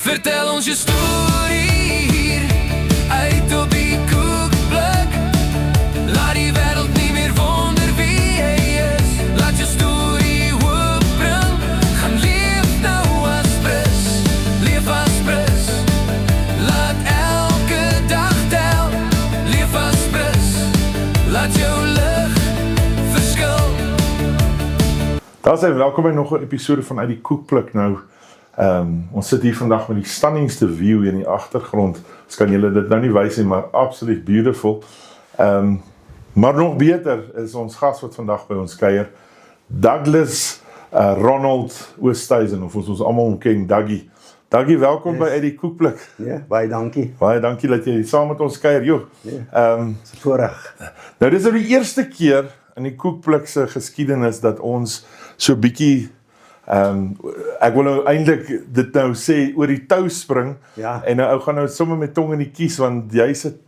Vertel ons je story hier, uit op die koekplek. Laat die wereld niet meer wonder wie jij is. Laat je story opbrengen, gaan leef nou als pres. Leef als pres, laat elke dag tel. Leef als pres, laat jou licht verskil. Daar zijn welkom bij nog een episode van Uit die Koekplek nou. Ons sit hier vandag met die stunningste view in die agtergrond. Dus kan julle dit nou nie wys nie, maar absoluut beautiful. Maar nog beter is ons gas wat vandag by ons kuier, Douglas Ronald Oosthuizen, of ons almal ken Dougie. Dougie, welkom by Uit die Koekplek. Ja, baie dankie. Baie dankie dat jy saam met ons kuier. Jo. Dis voorreg. Nou dis nou die eerste keer in die Koekplek se geskiedenis dat ons so bietjie ek wil nou eintlik dit nou sê oor die tou spring, Ja. en nou ou gaan nou sommer met tong in die kies, want jy's 'n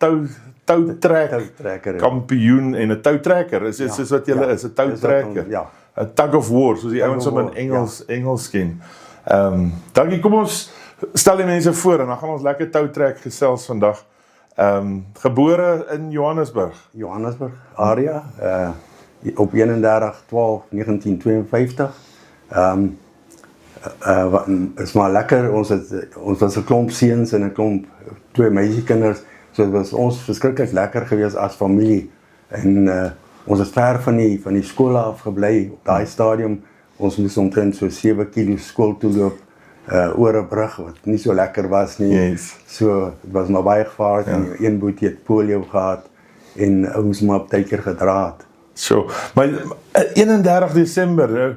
toutrekker kampioen en 'n toutrekker, is soos wat jy is, 'n toutrekker. Ja. 'n tug of war, soos die ouens of om in Engels ken. Dankie, kom ons stel die mense voor en dan gaan ons lekker toutrek gesels vandag. Gebore in Johannesburg. Johannesburg, area, op 31/12/1952. Is maar lekker, ons was 'n klomp seuns en 'n klomp twee meisiekinders, so dit was ons verskriklik lekker geweest as familie. En ons het ver van die skool af gebly op daai stadium. Ons moes omtrent so 7 km skool toe loop, oor 'n brug wat nie so lekker was nie. Yes. So dit was maar baie gevaarlik, en een boetie het polio gehad en ons maar op tyd keer gedraad. So, maar 31 Desember,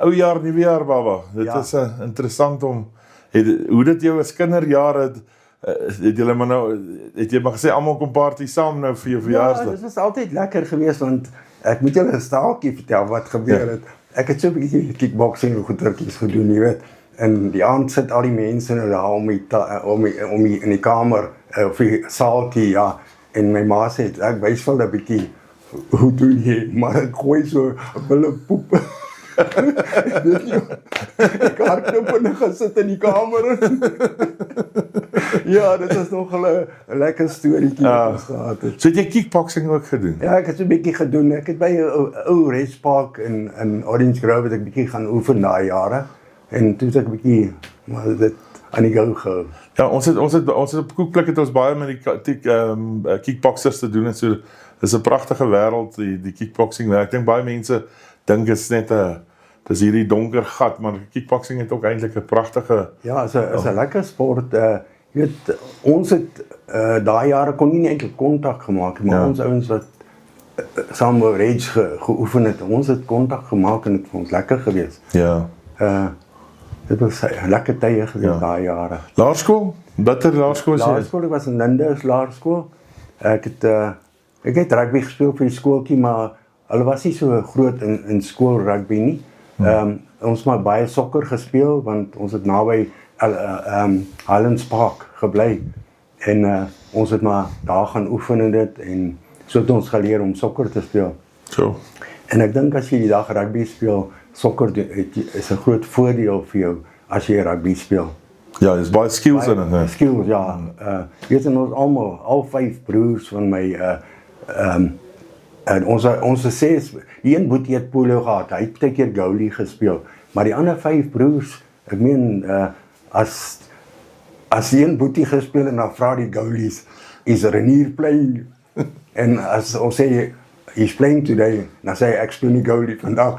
ou jaar, nuwe jaar, baba. Dit is interessant om, hoe dit jou as kinderjare, het jy maar gesê, almal kom party saam nou vir jou verjaarsdag. Ja, dit was altyd lekker geweest, want ek moet julle 'n staaltjie vertel wat gebeur het. Ek het so 'n bietjie kickboxing en goetertjies gedoen, jy weet. En die aand sit al die mense nou daar om in die kamer, of die saaltjie, ja. En my ma sê, ek wys vir 'n bietjie, hoe doen jy? Maar ek gooi so 'n bulle poep. Ek hardloop en gaan sit in die kamer. Ja, dit is nog 'n lekker storieetjie wat ons gehad het. So het jy kickboxing ook gedoen? Ja, ek het so 'n bietjie gedoen. Ek het by 'n ou restpark in Orange Grove het ek bietjie gaan oefen daai jare. En toe het ek bietjie maar dit aan die gang gehou. Ja, ons het op Koekplek het ons baie met die kickboxers te doen, en so dis 'n pragtige wêreld, die kickboxing werk. Ek dink baie mense dink is net dis hierdie donker gat, maar kickboxing het ook eintlik 'n pragtige. Ja, is 'n lekker sport. Jy weet, ons het daai jare kon nie eintlik kontak gemaak het, maar ons ouens wat saam met Rage geoefen het, ons het kontak gemaak en dit was ons lekker geweest. Ja. Dit was 'n lekker tye geweest daai jare. Laerskool? Watter laerskool is jy? Laerskool, ek was in Linders Laerskool. Ek het rugby gespeel vir die skooltjie, maar hulle was nie so groot in skool rugby nie. Ons het baie sokker gespeel, want ons het naby Highlands Park gebly. En ons het maar daar gaan oefen en dit, en so het ons geleer om sokker te speel. So. En ek dink as jy die dag rugby speel, sokker is 'n groot voordeel vir jou as jy rugby speel. Ja, dis baie skills in dit, né? Skills, ja. Weet jy, ons almal, al 5 broers van my, en ons sê, die een boetie het polio gehad, hy het 'n keer goalie gespeel, maar die ander 5 broers, ek meen, as die een boetie gespeel en dan vra die goalies, is Renier playing? En as ons sê, he's playing today, dan sê ek speel nie goalie vandag.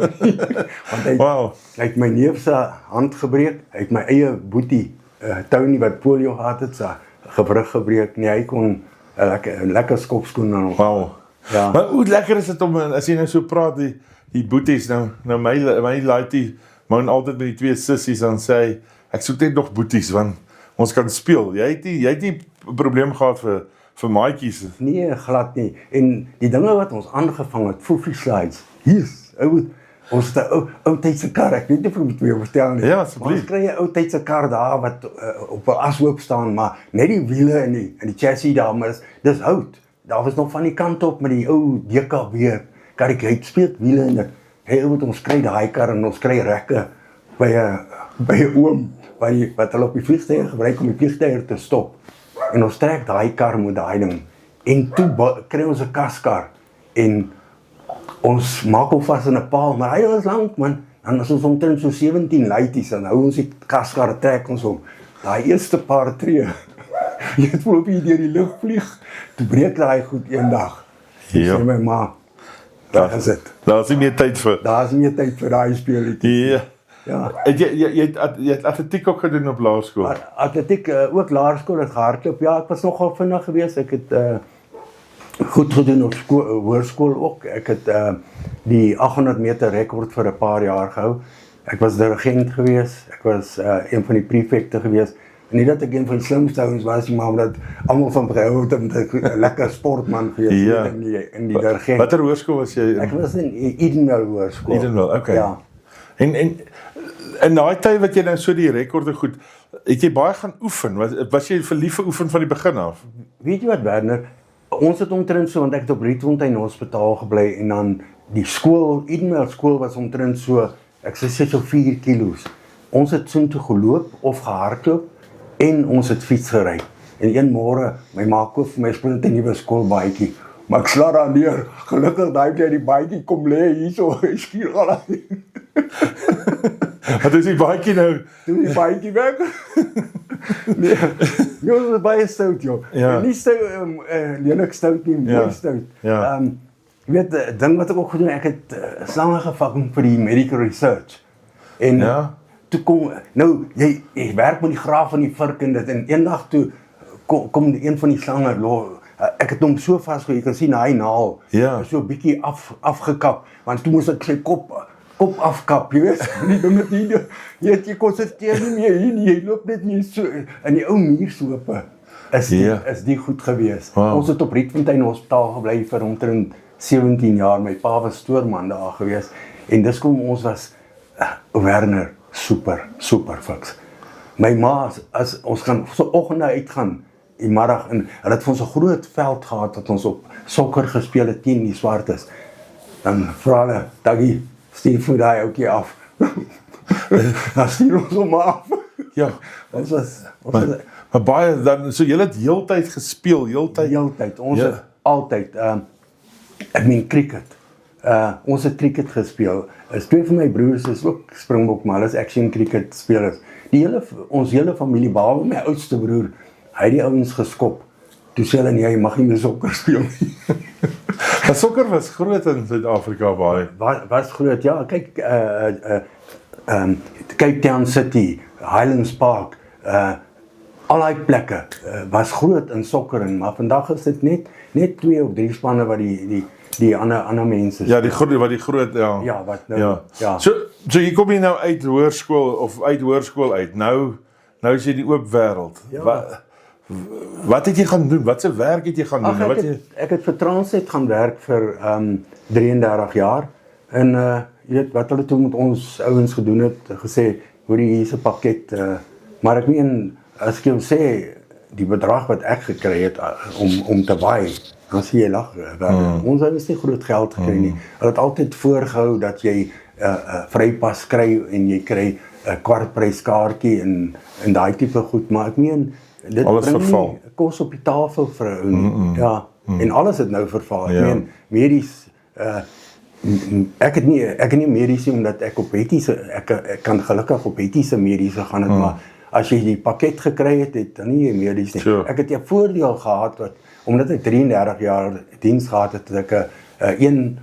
Want hy het my neef se hand gebreek, hy het my eie boetie, Tony wat polio gehad het, sy gewrig gebreek, nee, hy kon 'n lekker skopskoen aan hom. Wow. Ja. Maar hoe lekker is dit om, as jy nou so praat, die boeties, nou my laaitie, maar altyd met die 2 sissies, dan sê hy, ek soek net nog boeties, want ons kan speel. Jy het nie probleem gehad vir maatjies. Nee, glad nie. En die dinge wat ons aangevang het, foofie slides, yes, ons het 'n ou tydse kar, ek weet nie of ek moet weer vertel nie. Ja, asseblief. Ons kry 'n ou tydse kar daar wat op 'n ashoop staan, maar net die wiele en die chassis daar, maar dis hout. Daar was nog van die kant op met die ou DKW karretjie, hy speel wiele en dit. Hey, ons kry daai kar en ons kry rekke by 'n oom wat hulle op die vliegtuie gebruik om die vliegtuie te stop. En ons trek daai kar met daai ding. En toe kry ons 'n kaskar en ons maak hom vas in 'n paal, maar hy was lank man. Dan is ons omtrent so 17 luities en hou ons die kaskar trek ons om. Daai eerste paar tree. Jy het voel op jy deur die lug vlieg. Toe breek daai goed eendag. Ja. Sê my ma, daar is dit. Daar is nie meer tyd vir. Daar is nie meer tyd vir daai speletjies. Ja. Ja. Jy het atletiek ook gedoen op laerskool. Atletiek ook laerskool het gehardloop. Ja, ek was nogal vinnig geweest. Ek het goed gedoen op hoërskool ook. Ek het die 800 meter rekord vir 'n paar jaar gehou. Ek was dirigent geweest. Ek was een van die prefekte geweest. En nie dat ek een van die slimste ouens was nie, maar omdat almal van gehou het om 'n lekker sportman geweest Ja. in die dirigent. Watter hoërskool was jy in? Ek was in Edenville hoërskool. Edenville, okay. Ja. En in daai tyd wat jy nou so die rekorde goed, het jy baie gaan oefen? Was jy verlief vir oefen van die begin af? Weet jy wat, Werner? Ons het omtrent so, want ek het op Rietfontein Hospitaal gebly en dan die skool, Edenville skool was omtrent so, ek sê so 4 kilos. Ons het soontoe geloop of gehardloop en ons het fiets gery. En een môre, my ma koop vir my splinter nuwe skoolbaadjie. Maar ek sla daar neer. Gelukkig daai keer die baadjie kom lê hierso, skuur al. Wat is die baadjie nou? Toe die baadjie weg. Nee, jy was baie stout, joh. Ja. En nie stout, lelik stout nie, mooi Ja. stout. Ja. Jy weet, ding wat ek ook gedoen, ek het slange gevang vir die medical research. En Ja. toe kom, nou, jy werk met die graaf van die vark en dit, en eendag toe kom een van die slange, ek het hom so vasgehou, jy kan sien hy naal, Ja. so 'n bietjie afgekap, want toe moes ek sy kop afkap, jy weet, die ding het nie, jy konsentreer nie meer hier nie, jy loop net nie so, in die ou muursope, is die goed gewees. Wow. Ons het op Rietfontein Hospitaal gebly vir omtrent 17 jaar, my pa was stoorman daar gewees, en dis kom ons was, Werner, super fiks. My ma, as ons gaan so oggende uitgaan, die middag, en hulle het vir ons 'n groot veld gehad, dat ons op sokker gespeel het teen die swartes, dan vra hulle, Taggie, stuur vir daai ouetjie af. Dan stuur ons hom af. Ja. Ons was Maar baie, dan, so julle het heeltyd gespeel, heeltyd, ons Ja. het altyd, ek meen cricket, ons het cricket gespeel, twee van my broers is ook Springbok, maar hulle is action cricket spelers, ons hele familie, behalwe my oudste broer, hy het die ouens geskop, toe sê hulle nie, jy mag nie meer sokker speel nie. Maar sokker was groot in Suid-Afrika baie. Was groot, ja, kyk, Cape Town City, Highlands Park, al die plekke was groot in sokkering, maar vandag is dit net 2 of 3 spanne wat die ander mense Ja, die groot, ja. Ja, wat nou, ja. So hier kom jy nou uit hoërskool of uit hoërskool uit. Nou is jy die oop wêreld. Ja. Wat het jy gaan doen? Watse werk het jy gaan doen? Ek het vir Transnet gaan werk vir 33 jaar en jy weet wat hulle toe met ons ouens gedoen het, gesê, hoorie hier's 'n pakket, maar ek meen, as ek jou sê, die bedrag wat ek gekry het om te waai, dan sê jy lag, ons het nie groot geld gekry nie. Hulle het altyd voorgehou dat jy vrypas kry en jy kry 'n kwartprys kaartjie en daai tipe goed, maar ek meen, dit alles bring verval. nie kos op die tafel vir 'n ou nie. Ja, en alles het nou verval. Ek Ja. meen, medies, ek het nie medies nie, omdat ek op etiese, ek kan gelukkig op etiese mediese gaan het, maar as jy die pakket gekry het, dan nie medies nie. Sure. Ek het 'n voordeel gehad, omdat ek 33 jaar diens gehad het, ek 'n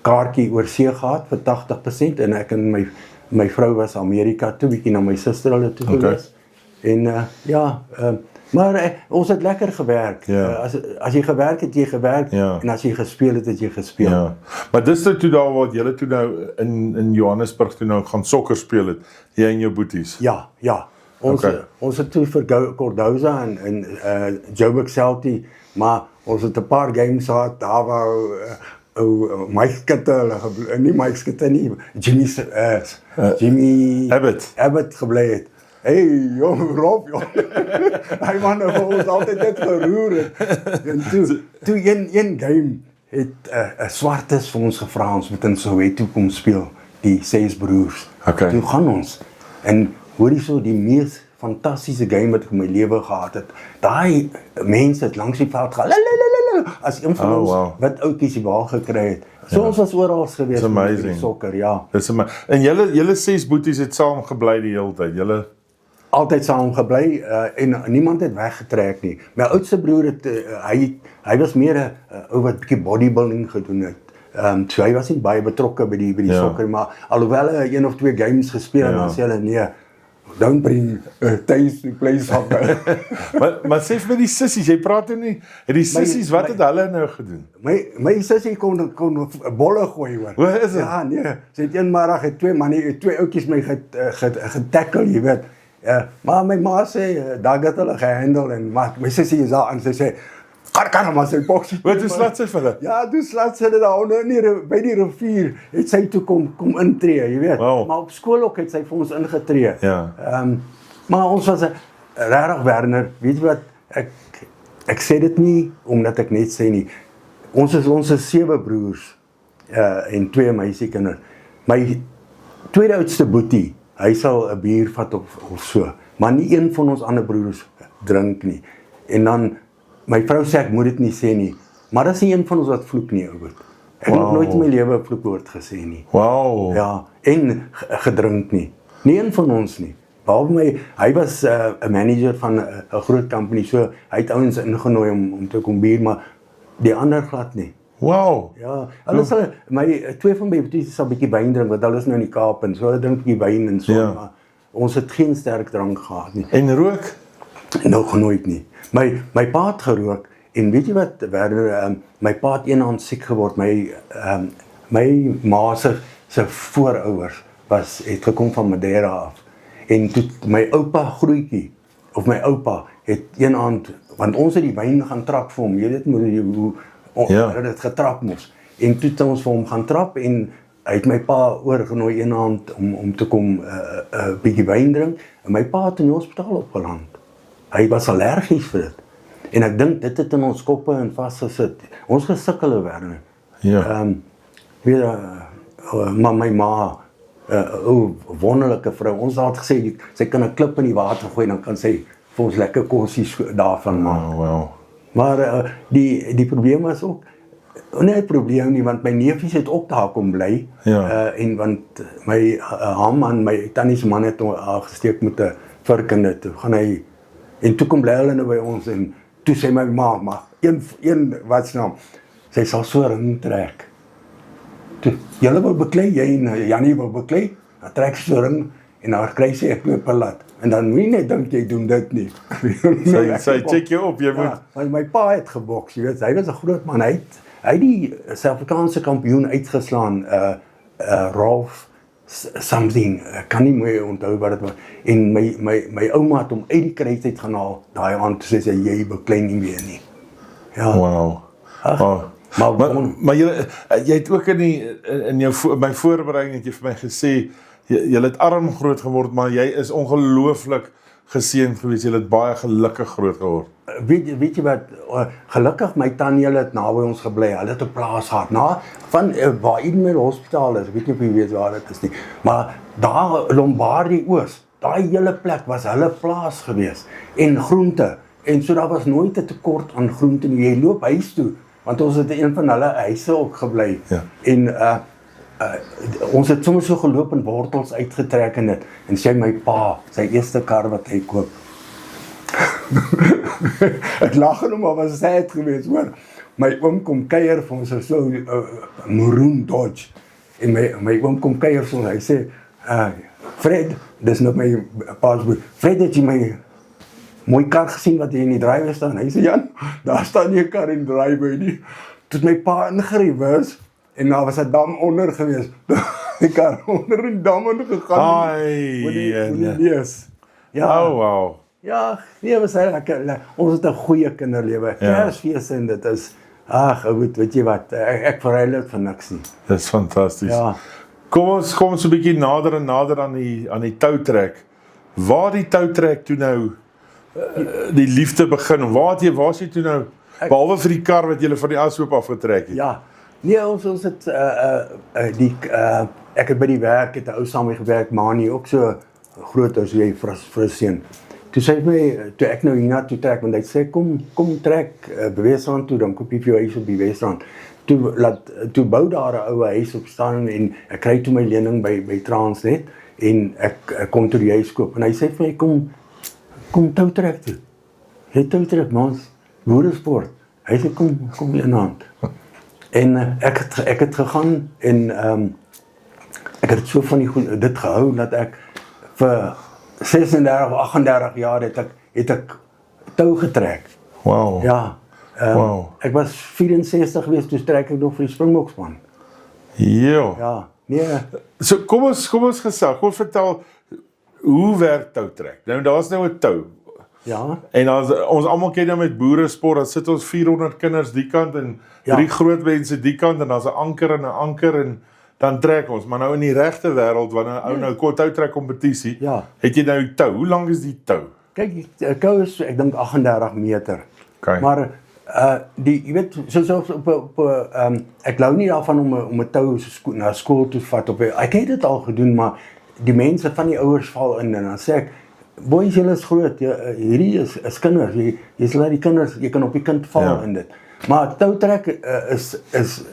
kaartjie oor see gehad vir 80% en ek en my vrou was Amerika toe, bietjie na my suster hulle toe gewees. En maar ons het lekker gewerk. Ja. As jy gewerk het, jy gewerk, Ja. en as jy gespeel het, jy gespeel. Ja. Maar dis toe daar wat julle toe nou in Johannesburg toe nou gaan sokker speel het, jy en jou boeties. Ja. Ons het toe vir Cordoza en Joburg Celtic, maar ons het 'n paar games gehad, daar wou Mike Skutte, nie Mike Skutte nie, Jimmy Abbott gebly het. Hey, jong Rob, jong. Hy man het ons altyd net geroer het. En toe een game het 'n swartes vir ons gevra, ons moet in Soweto kom speel, die 6 broers. Okay. Toe gaan ons. En hoorie so die mees fantastiese game wat ek in my lewe gehad het. Daai mense het langs die veld gaan, as een van ons wit oudjies die bal gekry het. So ons was oral gewees met die sokker, ja. Dis amazing. En julle 6 boeties het saam gebly die hele tyd. Julle altyd saam gebly en niemand het weggetrek nie. My oudste broer het hy was meer 'n ou wat bietjie bodybuilding gedoen het. So hy was nie baie betrokke by die sokker, maar alhoewel hy 1 of 2 games gespeel en dan sê hulle nee, don't bring Thijs to play soccer. maar sê vir my die sissies, jy praat nou nie, die sissies, wat het hulle nou gedoen? My sussie kon bolle gooi hoor. Hoe is dit? Ja, nee, sy het eenmiddag het 2 ouetjies my getackle, jy weet. Maar my ma sê, daar het hulle gehandel en my sussie is daar en sy sê, kan maar sy boksie. Wat toe slaat sy vir hulle? Ja, toe slaat sy dit daar by die rivier, het sy toe kom intree, jy weet. Wow. Maar op skool ook het sy vir ons ingetree. Ja. Maar ons was regtig Werner, weet jy wat, ek sê dit nie omdat ek net sê nie. Ons is 7 broers en 2 meisiekinders. My tweede oudste boetie, hy sal 'n bier vat of so, maar nie een van ons ander broers drink nie. En dan my vrou sê ek moet dit nie sê nie, maar dis nie een van ons wat vloek nie, ou. Ek het nog nooit in my lewe 'n vloekwoord gesê nie. Wow. Ja, en gedrink nie. Nie een van ons nie. Behalwe hy was 'n manager van 'n groot company, so hy het ouens ingenooi om te kom bier, maar die ander glad nie. Wow. Ja, hulle sal twee van my boeties sal 'n bietjie wyn drink, want hulle is nou in die Kaap en so hulle drink 'n bietjie wyn en so, maar ons het geen sterk drank gehad nie. En rook? Nog nooit nie. My pa het gerook en weet jy wat, Werner, my pa het eendag siek geword. My ma se voorouers het gekom van Madeira af. En toe my oupa grootjie of my oupa het eendag, want ons het die wyn gaan trap vir hom. Jy weet hoe hulle dit getrap mos. En toe het ons vir hom gaan trap en hy het my pa oorgenooi eendag om te kom 'n bietjie wyn drink en my pa het in die hospitaal opgeland. Hy was allergies vir dit. En ek dink dit het in ons koppe en vasgesit. Ons gesukkel Werner. Ja. Maar my ma, wonderlike vrou. Ons het gesê sy kan 'n klip in die water gooi en dan kan sy vir ons lekker kossies daarvan maak. Wow. Maar die probleem was ook nie 'n probleem nie, want my neefies het ook daar kom bly. En want my man, my tannie se man het haar gesteek met 'n vark en toe gaan hy en toe kom bly hulle nou by ons en toe sê my ma, maar een wat se naam, sy sal so ring trek. Toe, julle wil beklei, jy en Jannie wil beklei, dan trek sy so ring en dan kry sy 'n knoopelaat. En dan moet jy net dink jy doen dit nie. Sy check jou op, jy moet. Ja, my pa het geboks, jy weet, hy was 'n groot man, hy het die Suid-Afrikaanse kampioen uitgeslaan, Rolf something, ek kan nie meer onthou wat dit was. En my ouma het hom uit die kruis uit gaan haal, daai aand sê sy jy beklei nie meer nie. Ja. Wow. Maar jy het ook in my voorbereiding het jy vir my gesê jy het arm groot geword, maar jy is ongelooflik geseënd gewees. Jy het baie gelukkig groot geword. Weet jy wat, gelukkig my tannie het naby ons gebly. Hulle het 'n plaas gehad. Van waar Edenmere Hospitaal is, ek weet nie of jy weet waar dit is nie. Maar daar Lombardie Oos, daai hele plek was hulle plaas gewees en groente. En so daar was nooit 'n tekort aan groente nie. Jy loop huis toe, want ons het in een van hulle huise ook gebly. Ja. En ons het soms so geloop en wortels uitgetrek en dit. En sê my pa, sy eerste kar wat hy koop. Ek lag nou maar, was sad geweest, hoor. My oom kom kuier vir ons so maroon Dodge. En my oom kom kuier vir ons, hy sê, Fred, dis nou my paasboer, Fred, het jy my mooi kar gesien wat hier in die driveway staan? Hy sê, Jan, daar staan nie 'n kar in die driveway nie. Toe het my pa ingereverse en daar was 'n dam onder gewees. Die kar onder die dam ingegaan. Yes. Ja. Oh, wow. Ja, nee, was lekker. Ons het 'n goeie kinderlewe. Kersfees en dit is, weet jy wat, ek verhuil dit vir niks nie. Dit is fantasties. Ja. Kom ons so 'n bietjie nader en nader aan die toutrek. Waar die toutrek toe nou die liefde begin, waar is jy toe nou, behalwe vir die kar wat jy van die Ashoop afgetrek het? Ja, nee, ons het, ek het by die werk, het 'n ou saam mee gewerk, Mani, ook so groot as jy vir 'n seun. Toe sê hy vir my, toe ek nou hiernatoe trek, want hy sê kom trek Beweesrand toe, dan koop jy vir jou huis op die Beweesrand. Toe bou daar 'n ou huis op staan en ek kry toe my lening by Transnet en ek kon toe die huis koop en hy sê vir my kom toutrek toe. Jy toutrek mans, boeresport. Hy sê kom in hand. En ek het gegaan en ek het so van dit gehou dat ek vir 36, 38 jaar het ek tou getrek. Wow. Ja. Wow. Ek was 64 geweest, toe trek ek nog vir die Springbokspan. Ja. Ja. Nee. So kom ons gesag, kom ons vertel hoe werk toutrek. Nou daar's nou 'n tou. Ja. En ons almal ken nou met boeresport, dan sit ons 400 kinders die kant en 3 groot mense die kant en daar's 'n anker en dan trek ons. Maar nou in die regte wêreld wanneer 'n ou nou toutrek kompetisie, het jy nou die tou. Hoe lank is die tou? Kyk, die tou is ek dink 38 meter. Okay. Maar jy weet soos ek glo nie daarvan om 'n tou na skool toe vat ek het dit al gedoen, maar die mense van die ouers val in en dan sê ek boys, julle is groot, hierdie is kinders, jy sal die kinders, jy kan op die kind val in dit. Maar toutrek hy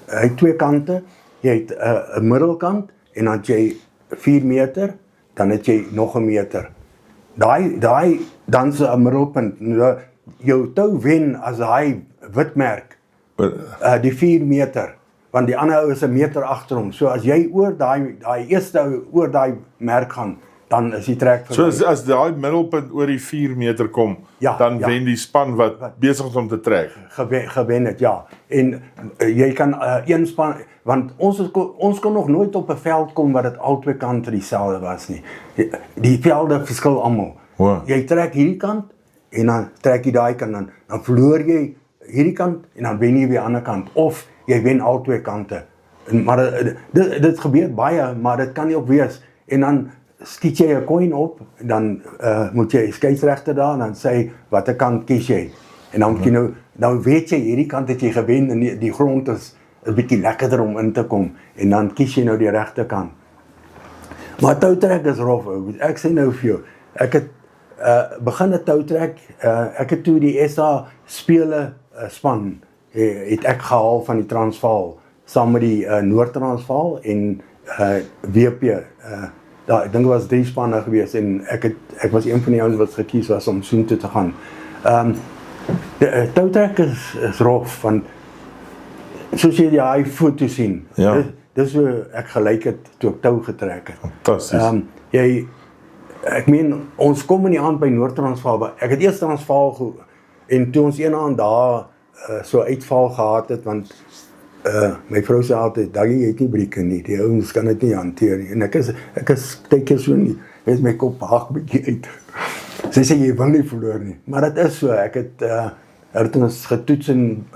het 2 kante, jy het 'n middelkant en dan het jy 4 meter, dan het jy nog 1 meter. Daai dan is 'n middelpunt. Jou tou wen as daai wit merk, die 4 meter, want die ander ou is 1 meter agter hom. So as jy oor daai eerste ou oor daai merk gaan, dan is die trek verby. So as daai middelpunt oor die 4 meter kom, dan wen die span wat besig is om te trek. Gewen het, ja. En jy kan een span, want ons kon nog nooit op 'n veld kom wat dit albei kante dieselfde was nie. Die velde verskil almal. Wow. Jy trek hierdie kant en dan trek jy daai kant, dan verloor jy hierdie kant en dan wen jy weer die ander kant, of jy wen albei kante. Maar dit gebeur baie, maar dit kan nie op wees. En dan skiet jy 'n coin op, dan moet jy skeieregter daar en dan sê watter kant kies jy. En dan moet jy nou weet jy hierdie kant het jy gewen en die grond is 'n bietjie lekkerder om in te kom en dan kies jy nou die regte kant. Maar toutrek is rof. Ek sê nou vir jou, ek het begin 'n toutrek, ek het toe die SA spele span het ek gehaal van die Transvaal saam met die Noord-Transvaal en WP. Ek dink dit was 3 spanne gewees en ek was een van die ouens wat gekies was om soontoe te gaan. Toutrek is rof, want soos jy die foto sien, dis hoe ek gelyk het toe ek tou getrek het. Fantasties. Ek meen, ons kom in die aand by Noord-Transvaal, ek het eers Transvaal en toe ons een aand daar so uitval gehad het, want my vrou sê altyd, Daggie, jy het nie brieke nie, die ouens kan dit nie hanteer nie, en ek is tydjie so nie, wees my kop haak bietjie uit. Sy sê, jy wil nie verloor nie, maar dit is so, ek het ons getoets in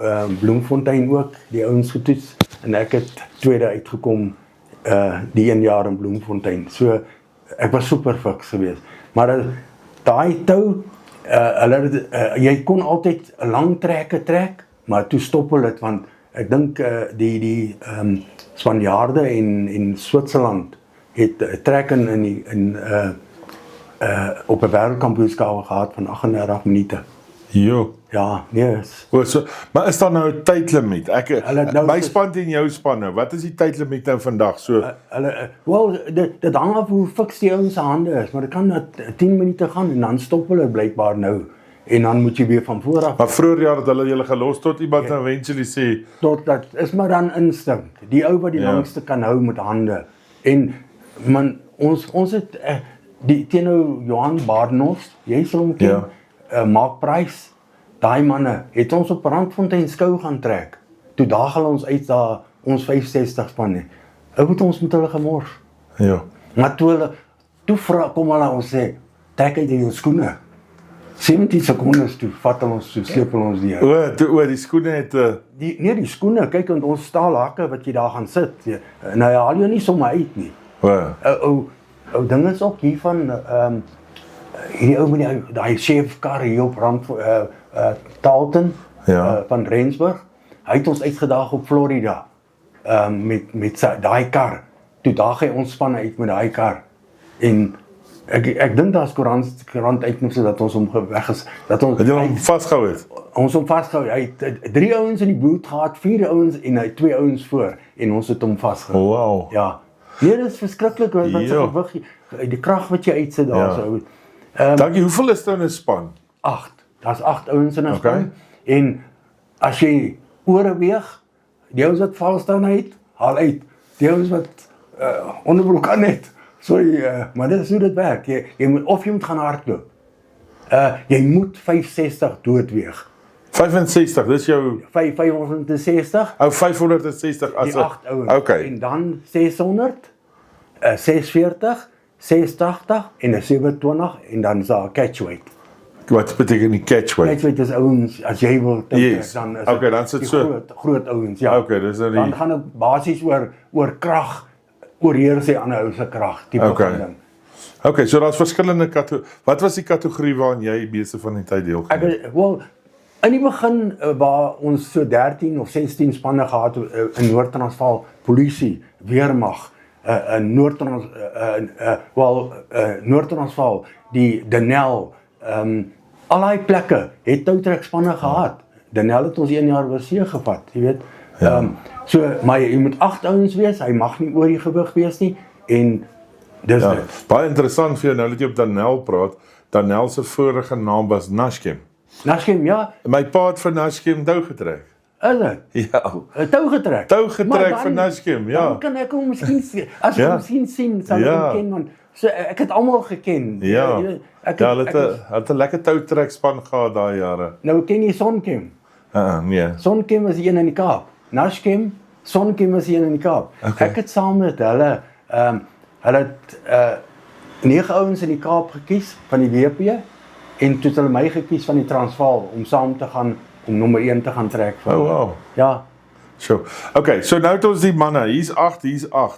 Bloemfontein ook, die ouens getoets, en ek het tweede uitgekom, die 1 jaar in Bloemfontein, so, ek was super fiks geweest, maar daai tou, jy kon altyd 'n lang trek, maar toe stop hulle dit, want ek dink die Spanjaarde en Switserland het trek op 'n wêreldkampioenskap gehad van 38 minute. Jo. Ja, nee. Maar is daar nou 'n tydlimiet? My span en jou span nou, wat is die tydlimiet nou vandag? Dit hang af hoe fiks die ouens se hande is, maar dit kan na 10 minute gaan en dan stop hulle blykbaar nou. En dan moet jy weer van voor af. Maar vroeër jaar het hulle julle gelos tot iemand eventually sê. Dat is maar dan instink. Die ou wat die langste kan hou met hande. En man, ons het teenoor Johan Baardenhorst, jy sal hom ken, Mark Price, daai manne, het ons op Randfontein skou gaan trek. Toe daag hulle ons uit daar, ons 65 span. Ou het ons met hulle gemors. Ja. Maar toe kom hulle ons sê, trek uit jou skoene. 17 sekondes toe vat hulle ons, toe sleep hulle ons die die skoene het die skoene, kyk, want ons staalhakke wat jy daar gaan sit, nou jy haal jou nie sommer uit nie. Ou ding is ook hiervan, hierdie ou met die chefkar hier op rand Talton, van Rensburg, hy het ons uitgedaag op Florida, met daai kar, toe daag hy ons spanne uit met daai kar, en Ek dink daar's koerant uitkomste dat ons hom weg is, dat ons Het jy hom vasgehou het? ons hom vasgehou. Hy het 3 ouens in die boot gehad, 4 ouens en hy 2 ouens voor en ons het hom vasgehou. Wow. Ja. Nee, dit is verskriklik wat sy Ja. gewig, die krag wat jy uitsit daar Ja. so. Dankie, hoeveel is daar in 'n span? 8. Daar's 8 ouens in 'n Okay. span. En as jy ore weeg, die ouens wat val staan uit, haal uit. Die ouens wat onderbroek aan het. Sorry, maar dit is hoe dit werk. Jy moet gaan hardloop. Jy moet 65 dood weeg. 65, dis jou 560, 560 as die 8 ouens. Okay. En dan 600, 640, 680 en 'n 27 en dan is daar 'n catch weight. Wat beteken die catch weight? Catch weight is ouens as jy wil Yes. dan is Okay, dan sit die so. groot ouens, ja. Okay, dis nou Dan die gaan dit basies oor krag, oorheers die ander ou se krag, tipe Okay. van ding. Okay, so daar's verskillende Wat was die kategorie waarin jy meeste van die tyd deelgeneem het? Wel, in die begin waar ons so 13 of 16 spanne gehad in Noord-Transvaal, polisie, weermag, in Noord-Transvaal, die Denel, al daai plekke het toutrekspanne gehad. Denel het ons 1 jaar oor see gevat, jy weet. Maar jy moet 8 ouens wees, hy mag nie oor die gewig wees nie en dis Ja, dit. baie interessant vir jou nou dat jy op Danel praat. Danel se vorige naam was Nashkem. Nashkem, ja, My pa het vir Nashkem tou getrek. is dit? Ja. 'n tou getrek. Tou getrek Maar dan- vir Nashkem, ja. Dan kan ek hom miskien sien. As ek Ja. hom sien, sal ek Ja. hom ken want so ek het almal geken. Ja. Jy weet, Ek Ja, het, hulle ek het was, 'n- het 'n lekker toutrekspan gehad daai jare. nou ken jy Sonkem. Nee. Sonkem was die een in die Kaap. Nashkem, Sonkem was die een in die Kaap. Okay. Ek het saam met hulle hulle het 9 ouens in die Kaap gekies van die WP en toe het hulle my gekies van die Transvaal om saam te gaan om nommer 1 te gaan trek. Oh wow. Ja, So. Okay, so nou het ons die manne. Hier's 8.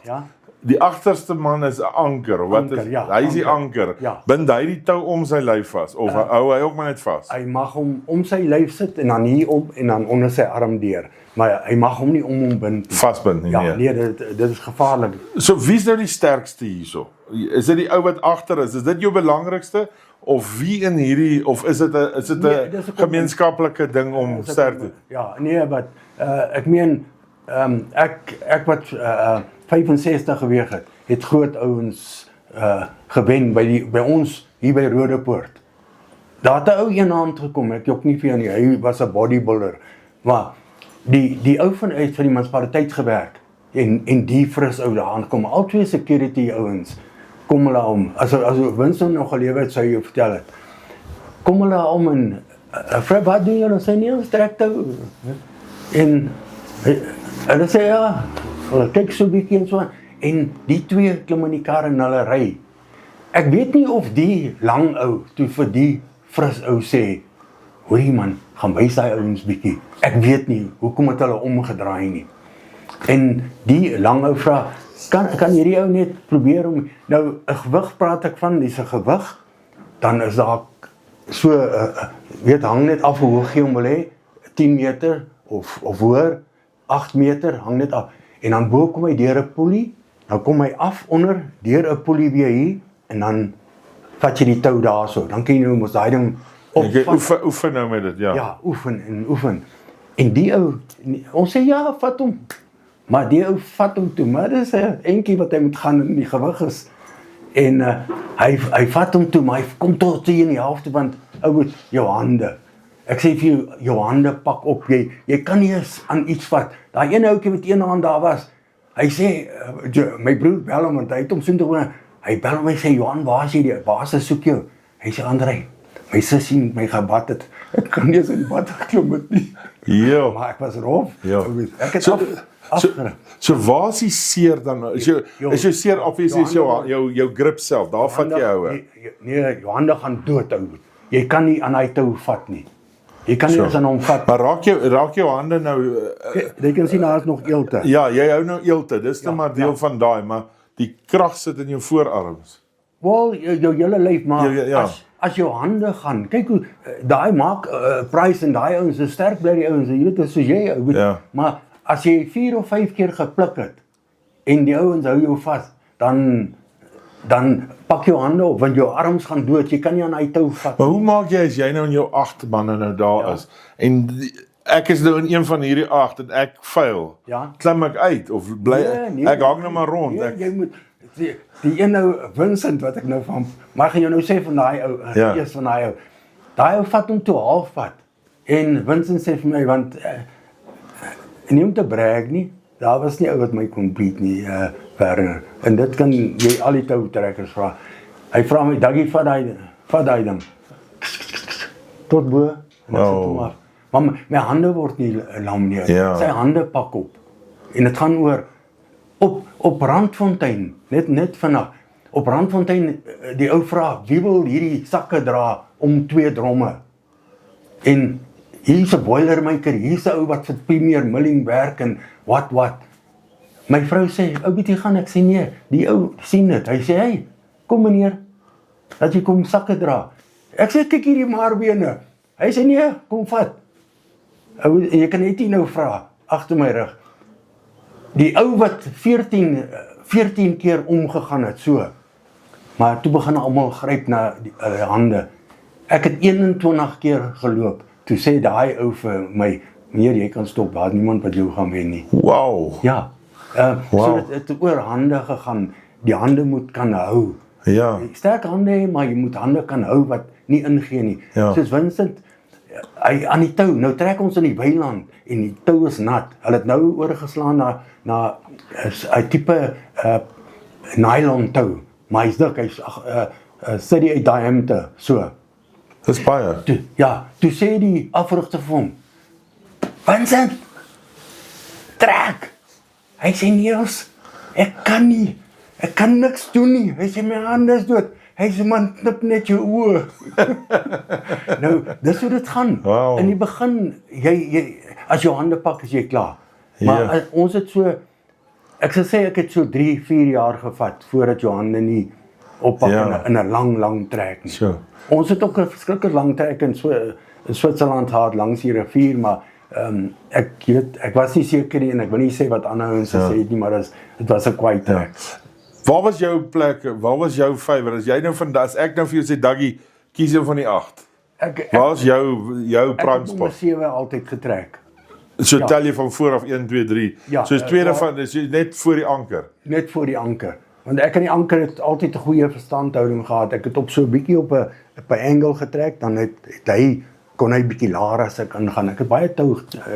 ja. Die agterste man is 'n anker. Wat Anker, is ja, hy is die anker. anker. Ja. Bind hy die tou om sy lyf vas of hou hy ook maar net vas? Hy mag hom om sy lyf sit en dan hier op en dan onder sy arm deur. Maar hy mag hom nie om hom bind nie. Vasbind nie. Ja, nee. nee, dit is gevaarlik. So wie's nou die sterkste hierso? Is dit die ou wat agter is? Is dit jou belangrikste of wie in hierdie of is dit 'n Nee, dis 'n gemeenskaplike ding om sterk te? Ja, nee, wat ek meen ek wat 65 geweg het groot ouens gewen by ons hier by Rodepoort. Daar het 'n ou eenhand gekom, ek jok nie vir jou nie. Hy was 'n bodybuilder. Maar die ou van uit van die munisipaliteit gewerk en die fris ou daar aankom. Al twee security ouens kom hulle om. As Winston nog gelewe het, sou jy vertel het. Kom hulle om en Fred, wat doen julle? Sy nie strek toe. En hulle sê ja, hulle kyk so 'n bietjie en so aan. En die twee klim in die kar en hulle ry. Ek weet nie of die lang ou toe vir die fris ou sê, hoorie man, gaan wys daai ouens bietjie. Ek weet nie hoekom het hulle omgedraai nie. En die lang ou vra, kan hierdie ou net probeer om nou 'n gewig praat ek van, dis 'n gewig, dan is daar so weet hang net af hoe hoog jy hom wil hê, 10 meter of hoër, 8 meter hang net af. En dan bo kom hy deur 'n poelie, dan kom hy af onder deur 'n poelie weer hier en dan vat jy die tou daarso. Dan kan jy nou mos daai ding Oefen nou met dit, ja. Ja, oefen. En die ou, ons sê ja, vat hom. Maar die ou vat hom toe, maar dis 'n entjie wat hy moet gaan in die gewig is. En hy vat hom toe, maar hy kom tot hier in die helfte want ou jou hande. Ek sê vir jou hande pak op. Jy kan nie eens aan iets vat. Daai een ouetjie met een hand daar was. Hy sê my broer bel hom want hy het hom soontoe gewoon. Hy bel hom en sê Johan, waar is jy? Waar se soek jou? Hy sê Andrei, my sussie met my gebad het. Ek kan nie eens in die bad geklim het nie. Ja. Maar ek was rof. Ja. Ek het So waar is die seer dan? Is jou seer obviously is jou grip self. Daar vat jy houe. Nee, jou hande gaan dood ou. Jy kan nie aan hy tou vat nie. Jy kan nie eens aan hom vat. Maar raak jou hande nou Jy kan sien daar is nog eelte. ja, jy hou nou eelte. Dis net maar deel van daai, maar die krag sit in jou voorarms. Wel, jou hele lyf maar Ja. as jou hande gaan. Kyk hoe daai maak Price en daai ouens is sterk bly die ouens. Jy weet dis soos jy ou. Ja. Maar as jy 4 of 5 keer gepluk het en die ouens hou jou vas, dan pak jou hande op, want jou arms gaan dood, jy kan nie aan hy tou vat. Maar hoe maak jy as jy nou in jou 8 manne nou daar is, en ek is nou in een van hierdie 8 en ek fail, Ja. klim ek uit, of bly, Nee, ek hang nou maar rond, Nee, jy moet, die een nou, Vincent, wat ek nou van, maar gaan jou nou sê van daai ou, Ja. eers van daai ou, daai ou vat hom toe halfpad, en Vincent sê vir my, want, nie om te brag nie, daar was nie ou wat my kon beat nie, Werner, en dit kan jy al die toutrekkers vra, hy vra my, Daggie, vat daai ding, tot bo, en ek sit hom af. Maar my hande word nie lam nie. Ja. Sy hande pak op. En dit gaan oor op Randfontein, net vanaf. Op Randfontein, die ou vra, wie wil hierdie sakke dra om 2 dromme? En hier's 'n boilermaker, hier's 'n ou wat vir Premier Milling werk en wat. My vrou sê, ou bietjie gaan, ek sê nee, die ou sien dit. Hy sê, hey, kom meneer, dat jy kom sakke dra. Ek sê, kyk hierdie maarbene. Hy sê nee, kom vat. Ou, jy kan net nie nou vra, agter my rug. Die ou wat 14 keer omgegaan het, so. Maar toe begin almal gryp na die hande. Ek het 21 keer geloop. Toe sê daai ou vir my, meneer, jy kan stop, daar is niemand wat jou gaan wen nie. wow, Ja, so het oor hande gegaan. Die hande moet kan hou. ja, Sterk hande hê, maar jy moet hande kan hou wat nie ingee nie. Ja. Soos Vincent, hy aan die tou, nou trek ons in die weiland en die tou is nat. Hulle het nou oorgeslaan na 'n tipe nylon tou, maar hy's dik, hy's 38 diameter, so. dis baie, Toe sê die afrigter vir hom, Vincent, trek. Hy sê, Niels, ek kan nie, ek kan niks doen nie. Hy sê, my hande is dood. Hy sê, man, knip net jou oë. Nou, dis hoe dit gaan. Wow. In die begin, jy as jou hande pak, is jy klaar. Maar ons het so, ek sal sê, ek het so 3-4 jaar gevat, voordat jou hande nie oppak in 'n lang trek nie. Sure. Ons het ook 'n verskrikker lang trek in Switserland gehad, langs die rivier, maar ek was nie seker nie, en ek wil nie sê wat ander ouens gesê het nie, maar dit was 'n kwaai trek. Waar was jou plek, waar was jou favourite, as jy nou vandag, as ek nou vir jou sê, Daggie, kies jou van die 8, waar is jou prime Ek het spot? nommer 7 altyd getrek, So tel jy van voor af 1, 2, 3, Ja, so is tweede van, is net voor die anker. net voor die anker. Want ek aan die anker het altyd 'n goeie verstandhouding gehad. Ek het op so 'n bietjie op 'n angle getrek, dan kon hy bietjie laer as ek ingaan. Ek het baie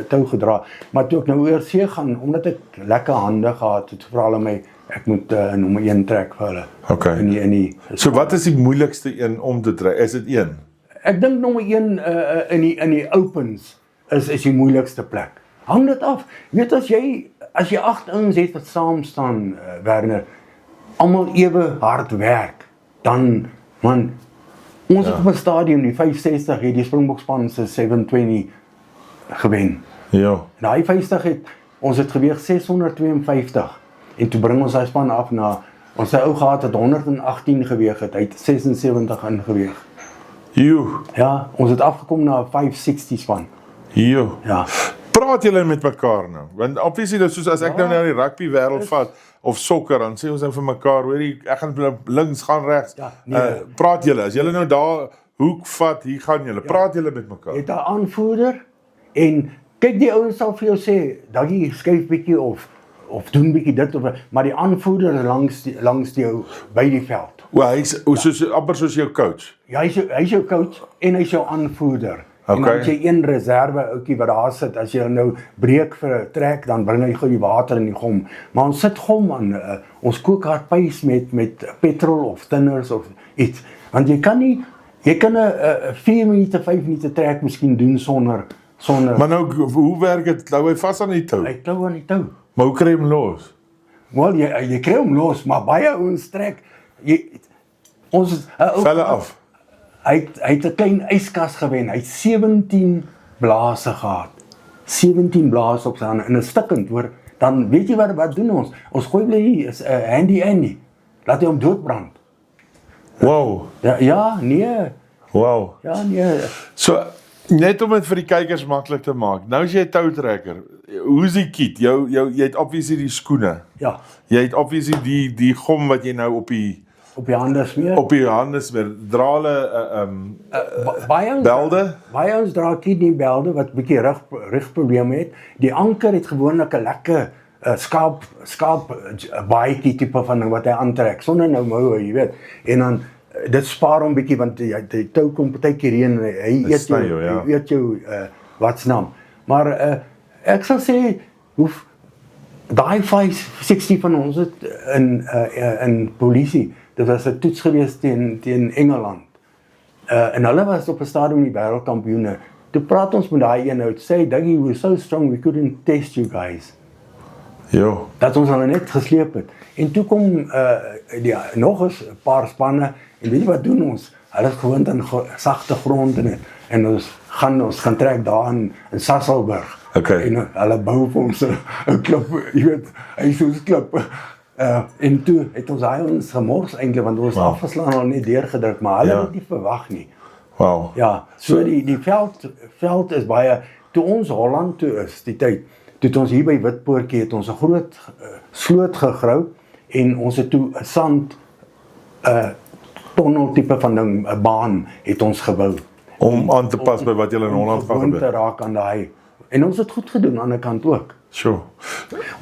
tou gedra, maar toe ek nou oor see gaan, omdat ek lekker hande gehad het, vra hulle my, ek moet nommer 1 trek vir hulle. Okay. In die So wat is die moeilikste een om te trek? Is dit 1? Ek dink nommer 1 in die opens is die moeilikste plek. Hang dit af. Jy weet, as jy 8 ouens het wat saam staan, Werner, almal ewe hard werk, dan, man, ons het op 'n stadium, die 65 het die Springbokspan se 720 gewen. Ja. Daai 50 ons het geweeg 652, en toe bring ons daai span af na, ons ou gehad het 118 geweeg het, hy het 76 ingeweeg. Ja, ons het afgekom na 560 span. Ja. Praat julle met mekaar nou? Want obviously, soos as ek nou na die rugby wêreld vat, of sokker, dan sê ons nou vir mekaar, hoorie, ek gaan links, gaan regs. Ja, nee. Praat julle, as julle nou daar hoek vat, hier gaan julle, praat julle met mekaar. Jy het 'n aanvoerder, en kyk, die ouens sal vir jou sê, Daggie, skuif bietjie of doen bietjie dit, maar die aanvoerder is langs jou by die veld. Hy's amper soos jou coach. Ja, hy's jou coach en hy's jou aanvoerder. En Okay. dan het jy een reserve ouetjie wat daar sit, as jy nou breek vir 'n trek, dan bring hy gou die water in die gom. Maar ons sit gom aan, ons kook hardpys met petrol of thinners of iets. Want jy kan 'n 4 minute, 5 minute trek miskien doen sonder Maar nou, hoe werk dit? Hou hy vas aan die tou? hy klou aan die tou. Maar hoe kry jy hom los? Wel, jy kry hom los, maar baie ouens trek. Velle af. Hy het 'n klein yskas gewen. Hy het 17 blaase gehad. 17 blaas op sy hande in 'n stikkend, hoor. Dan weet jy wat doen ons? Ons gooi bly is 'n handy Andy. Laat hy hom doodbrand. Wow. Ja, nee. Wow. Ja, nee. So, net om dit vir die kykers maklik te maak. Nou is jy 'n toutrekker. Hoe's die kit? Jy het obviously die skoene. Ja. Jy het obviously die gom wat jy nou op die op die hande smeer. op die hande smeer. Dra hulle Baie ons belde? Baie ons dra kidneybelde wat bietjie rugprobleme het. Die anker het gewoonlik 'n lekker skaap baadjie tipe van ding wat hy aantrek sonder nou moue, jy weet. En dan dit spaar hom bietjie want die tou kom partykeer heen en hy eet jou, ja. hy eet jou wat's naam. Maar ek sal sê hoef daai 60 van ons het in polisie. Dit was 'n toets geweest teen Engeland. En hulle was op 'n stadium die wêreldkampioene. Toe praat ons met daai een ou, sê Dougie, we were so strong we couldn't test you guys. Jo. Dat ons hulle net gesleep het. En toe kom nog eens 'n paar spanne en weet jy wat doen ons? Hulle is gewoond aan sagte grond en ons gaan trek daar in Sasolburg. Okay. En hulle bou vir ons 'n klip, jy weet, hy so 'n klip. En toe het ons daai ons gemors eintlik want ons afgeslaan al net deurgedruk, maar hulle het nie verwag nie. Wow. Ja, so die veld is baie, toe ons Holland toe is, die tyd, toe het ons hier by Witpoortjie, het ons 'n groot sloot gegrou, en ons het toe 'n sand, tonnel tipe van ding, 'n baan, het ons gebou. Om aan te pas by wat julle in Holland gaan Om te gebeur. raak aan daai, en ons het goed gedoen aan die kant ook. Sure.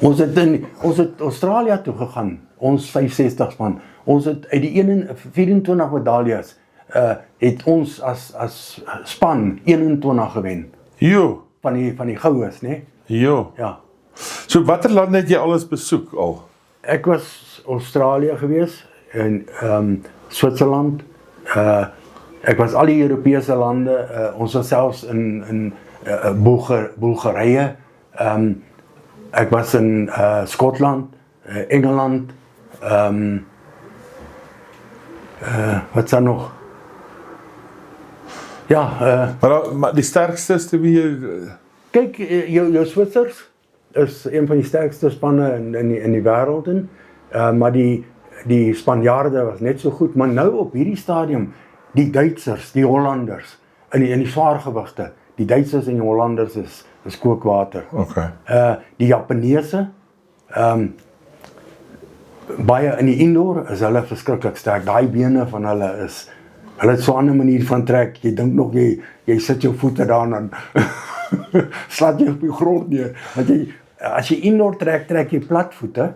Ons het Australië toe gegaan, ons 65 span. Ons het uit die 24 medaljes het ons as span 21 gewen Jo. van die goues, né? Jo. Ja. So watter lande het jy alles besoek al? Ek was Australië gewees en Switserland. Ek was al die Europese lande. Ons was selfs in Bulgarije. Ek was in Skotland, Engeland. Wat's daar nog? Ja, Maar die sterkstes te wie kyk, jou Switsers is een van die sterkste spanne in die wêreld in. Maar die Spanjaarde was net so goed, maar nou op hierdie stadium, die Duitsers, die Hollanders, in die swaargewigte, die Duitsers en die Hollanders is kookwater. Okay. Die Japaneese, baie in die indoor is hulle verskriklik sterk. Daai bene van hulle het so 'n ander manier van trek. Jy dink nog jy sit jou voete daar en dan slaat jy op die grond neer. Want as jy indoor trek jy platvoete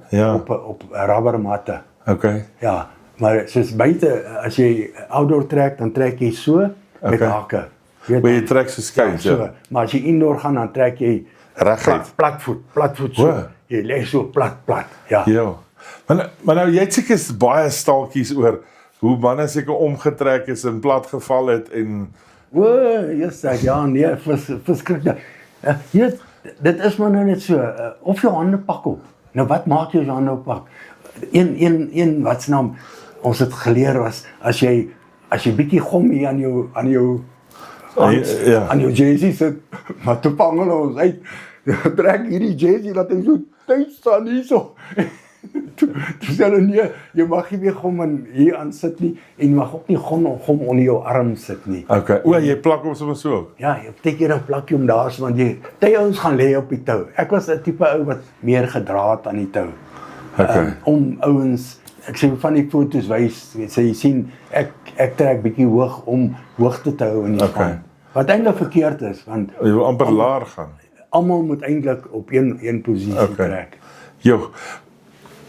op rubbermatte. Okay. Ja, maar soos buite, as jy outdoor trek, dan trek jy so met hakke. Waar jy trek so skuins, ja. Maar as jy indoor gaan, dan trek jy reguit. Platvoet so. Jy lê so plat, ja. Ja. Maar nou, jy het seker baie staaltjies oor hoe manne seker omgetrek is en plat geval het en... Ja, nee, verskriklik. Dit is maar nou net so, of jou hande pak op. Nou wat maak jy jou hande op pak? Een wat's naam, ons het geleer was, as jy bietjie gom hier aan jou jersey sit, maar toe pangel ons uit, trek hierdie jersey dat hy so tyd staan hier so. Toe sê hulle nee, jy mag nie weer gom hier aan sit nie, en jy mag ook nie gom onder jou arm sit nie. Okay, jy plak hom sommer so? Ja, jy beteken 'n plakkie om daar, want jy ouens gaan lê op die tou. Ek was 'n tipe ou wat meer gedra het aan die tou. Okay. Om ouens, ek sê van die foto's wys, jy sien, ek trek bietjie hoog om hoogte te hou in die span. Wat eintlik verkeerd is, want jy wil amper laer gaan. Almal moet eintlik op een posisie trek. Jo.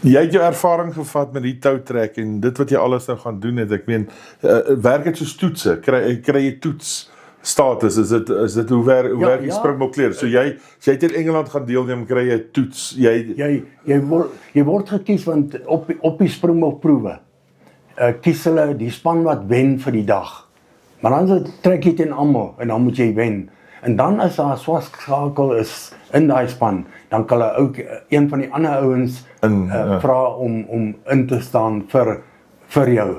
Jy het jou ervaring gevat met die toutrek en dit wat jy alles nou gaan doen het, ek meen, werk dit soos toetse, kry jy toets status, is dit hoe werk die springbokleer, so jy het in Engeland gaan deelneem, kry jy toets, jy word gekies, want op die springbokproewe, kies hulle die span wat wen vir die dag, maar dan trek jy teen almal, en dan moet jy wen, en dan as daar 'n swart skakel is in daai span, dan kan hulle ook een van die ander ouens vra om in te staan vir jou.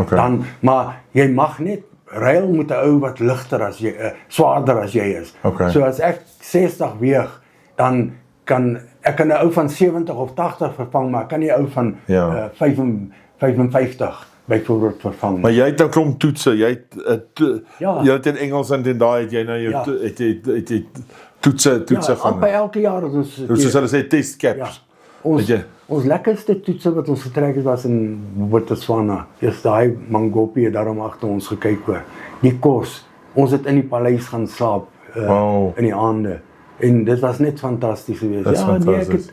Dan, maar jy mag net ruil met 'n ou wat ligter as jy, swaarder as jy is. So as ek 60 weeg, dan kan ek 'n ou van 70 of 80 vervang, maar ek kan nie 'n ou van 55 byvoorbeeld vervang. Maar jy het nou klomp toetse, jy het in Engels en daai het jy nou jou toetse gaan. Ja, by elke jaar soos hulle sê test caps. ons lekkerste toetse wat ons getrek het was in Botswana. Dis daai Mangopi het daarom agter ons gekyk hoor. Die kos, ons het in die paleis gaan slaap Wow. in die aande. En dit was net fantasties geweest. Dis Ja, nee, fantasties.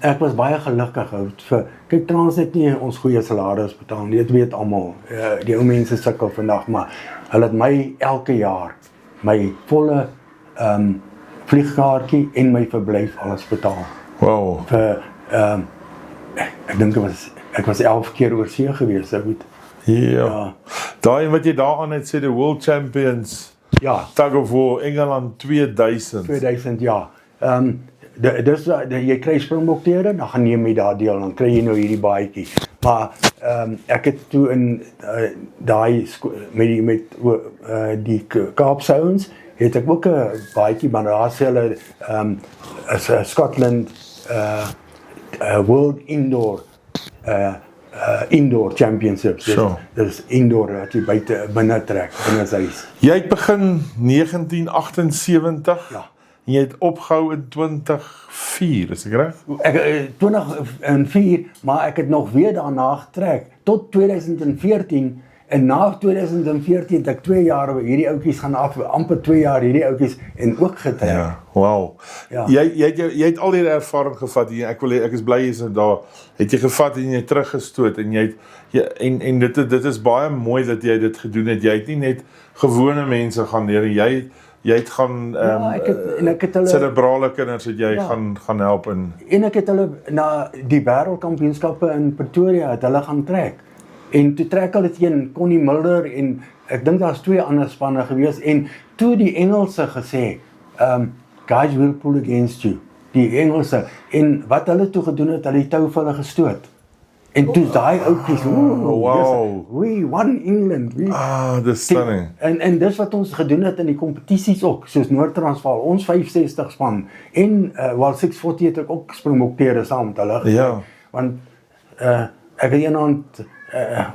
ek was baie gelukkig kyk Transnet nie ons goeie salaris betaal nie, dit weet almal. Die ou mense sukkel vandag, maar hulle het my elke jaar my volle vliegkaartjie en my verblyf alles betaal. Wow. Vir ek dink ek was 11 keer oor see gewees, ou weet. Ja. Daai wat jy daaraan het sê, die World Champions Ja, Tug of War Engeland 2000. 2000 ja. Dus jy kry springboktere, dan gaan neem jy daar deel, dan kry jy nou hierdie baadjie. Maar ek het toe in daai met die Kaapse ouens het ek ook 'n baadjie, maar daar sê hulle Scotland World Indoor Championships. Sure. Dis indoor wat jy binne trek, binne huis. Jy het begin 1978 Ja. en jy het opgehou in 2004, is ek reg? Ek 2004, maar ek het nog weer daarna getrek tot 2014 en na 2014 het ek 2 jaar hierdie ouetjies gaan af, amper 2 jaar hierdie ouetjies en ook getrek. Ja, wow. Ja. Jy het al hierdie ervaring gevat hier. Ek is bly jy's daar. Het jy gevat en jy het teruggestoot en en dit is baie mooi dat jy dit gedoen het. Jy het nie net gewone mense gaan leer, jy het gaan ek het hulle serebrale kinders het jy Ja. gaan help en ek het hulle na die wêreldkampioenskappe in Pretoria het hulle gaan trek. En toe trek hulle teen Connie Mulder en ek dink daar's 2 ander spanne gewees en toe die Engelse gesê, guys will pull against you. Die Engelse en wat hulle toe gedoen het, hulle die tou vir hulle gestoot. En toe daai ouetjies, wow. We won England. dis stunning. En dis wat ons gedoen het in die kompetisies ook, soos Noord-Transvaal, ons 65 span en wel 640 het ek ook springboktere saam met hulle. Ja. Want ek het eendag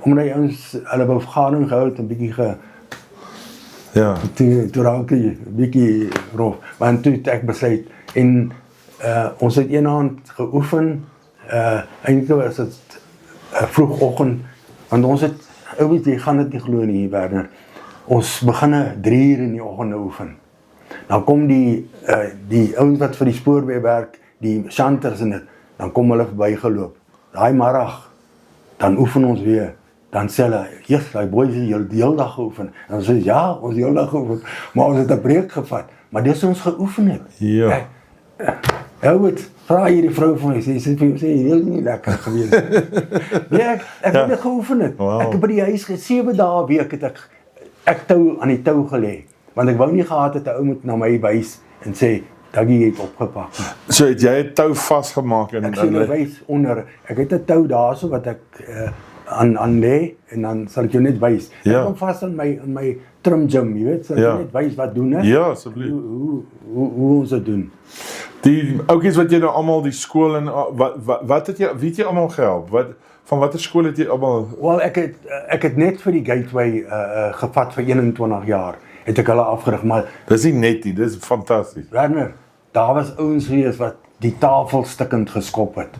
omdat ons hulle wou vergadering gehou het 'n bietjie Ja. toe raak jy bietjie rof. Want toe het ek besluit en ons het eendag geoefen, eintlik was dit vroegoggend, want ons het ouens, jy gaan dit nie glo nie, Werner. Ons begin 3 uur in die oggend oefen. Dan kom die ouens wat vir die spoorweë werk, die shanters en dit, dan kom hulle verbygeloop. Daai middag dan oefen ons weer. Dan sê hulle, "Jesus, daai boeis het die hele dag geoefen." En dan sê ja, ons die hele dag geoefen, maar ons het 'n breek gevat. Maar dis ons geoefen het. Ja. Hou het, vra hierdie vrou van my, sê vir jou, sê heel nie lekker gewees. Nee, ek het net geoefen het. Wow. Ek het by die huis 7 dae 'n week het ek tou aan die tou gelê. Want ek wou nie gehad het 'n ou moet na my wys en sê, "Daggie het opgepak." So het jy 'n tou vasgemaak en Ek sien 'n wys onder. Ek het 'n tou daarso wat ek aan lê en dan sal ek jou net wys. Ja. Ek kom vas aan my trim gym, jy weet, sal ek Ja. jou net wys wat doen ek. Ja, asseblief. Hoe ons dit doen. Die ouetjies wat jy nou almal die skool en wat het jy wie het jy almal gehelp? Van watter skool het jy almal? Wel, ek het net vir die Gateway gevat vir 21 jaar. Het ek hulle afgerig, maar Dis nie net nie, dis fantasties. Werner, daar was ouens gewees wat die tafel stikkend geskop het.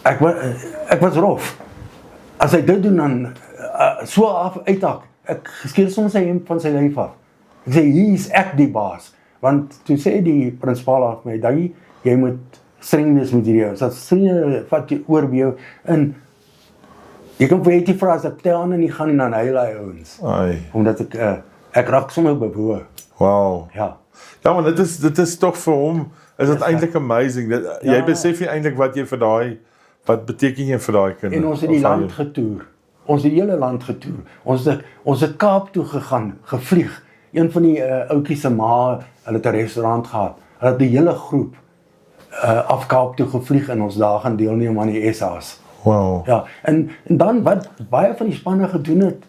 Ek was rof. As hy dit doen dan so af uithak. Ek skeur soms sy hemp van sy lyf af. Ek sê hier is ek die baas. Want toe sê die prinsipaal af my, "Daggie, jy moet streng wees met hierdie ouens. Dat sien vat jy oor by jou in. Jy kan vir jy vra as ek tel aan en nie gaan nie dan huil hy ouens. Ai, Omdat ek raak sommer bewoe. wow. Ja. Ja, maar dit is tog vir hom, is dit eintlik amazing. Jy besef nie eintlik wat jy vir daai wat beteken jy vir daai kinders. En ons het die land getoer. Ons het die hele land getoer. Ons het Kaap toe gegaan, gevlieg. Een van die ouetjies se ma, hulle het 'n restaurant gehad. Hulle het die hele groep af Kaap toe gevlieg en ons daar gaan deelneem aan die SA's. Wow. Ja, en dan wat baie van die spanne gedoen het,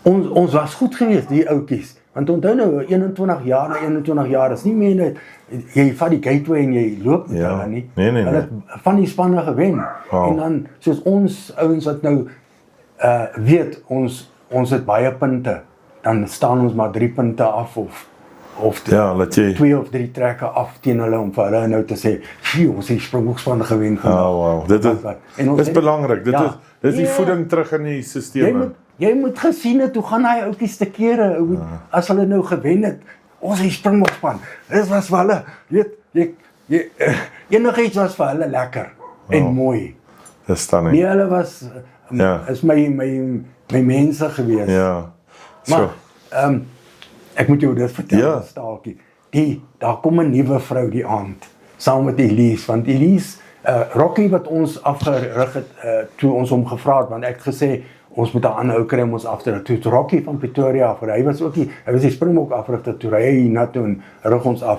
ons was goed geweest, die ouetjies. Want onthou nou, 21 jaar is nie meer net, jy vat die Gateway en jy loop met Ja. hulle nie. Nee. Hulle het van die spanne gewen. Wow. En dan, soos ons ouens wat nou weet, ons het baie punte, dan staan ons maar 3 punte af of of Ja, laat jy 2 of 3 trekke af teen hulle om vir hulle nou te sê, "Sjoe, ons het die Springbokspan gewen vandag." wow. Dit is belangrik. Dit is die voeding terug in die stelsel. Jy moet gesien het, hoe gaan daai ouetjies te kere, as hulle nou gewen het, ons het die Springbokspan. Dit was vir hulle, enigiets was vir hulle lekker en mooi. Dis stunning. Nee, hulle was, is my mense gewees. Ja. Maar, ek moet jou dit vertel, Staaltjie. Daar kom 'n nuwe vrou die aand, saam met Elise, want Elise, Rocky wat ons afgerig het, toe ons hom gevra het, want ek het gesê, ons moet 'n ander ou kry om ons af te rig. Toe het Rocky van Pretoria, hy was die Springbok afrigter, toe ry hy hiernatoe en rig ons af.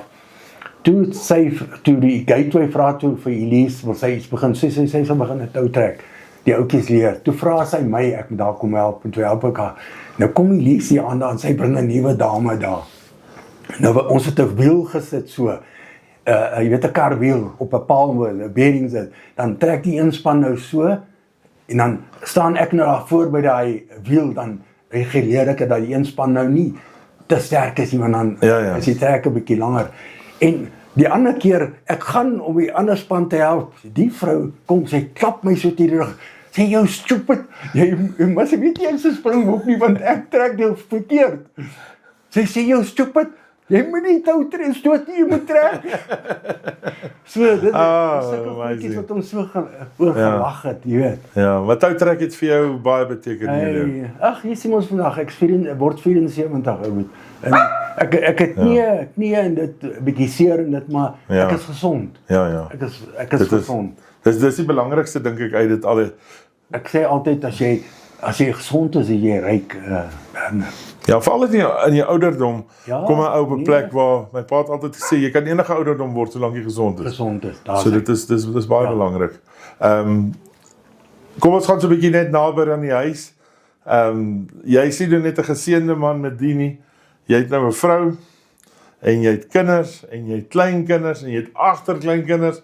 Toe die gateway vra toe vir Elise, wil sy iets begin, sy sal begin 'n tou trek, die ouetjies leer. Toe vra sy my, ek moet daar kom help, en toe help ek haar. Nou kom Elise hier aan, en sy bring 'n nuwe dame daar. Nou, ons het 'n wiel gesit so, jy weet 'n karwiel op 'n paal, 'n bearing sit, dan trek die inspan nou so, en dan staan ek nou daar voor by daai wiel, dan reguleer ek dat die inspan nou nie te sterk is, want dan is die trek 'n bietjie langer. En die ander keer, ek gaan om die ander span te help, die vrou kom, sy klap my so teen die rug, sê, "Jou stupid, jy mas weet jy is 'n Springbok nie, want ek trek jou verkeerd." Sy sê, "Jou stupid, jy moet nie tou trek, stoot nie, jy moet trek." So, dit is sulke goedjies wat ons so oorgelag het, jy weet. Ja, wat tou trek het vir jou baie beteken hier? Ag, jy sien ons vandag, ek word 74 oud. En ek het knie en dit 'n bietjie seer en dit, maar ek is gesond. Ja. Ek is gesond. Dis die belangrikste dink ek uit dit al. Ek sê altyd as jy gesond is, jy ryk. Ja, veral in jou ouderdom kom 'n ou op 'n plek waar my pa het altyd gesê jy kan enige ouderdom word solank jy gesond is. So dit is baie belangrik. Kom ons gaan so 'n bietjie net naby aan die huis. Jy sien nou net 'n geseënde man met Dini. Jy het nou 'n vrou en jy het kinders en jy het kleinkinders en jy het agterkleinkinders.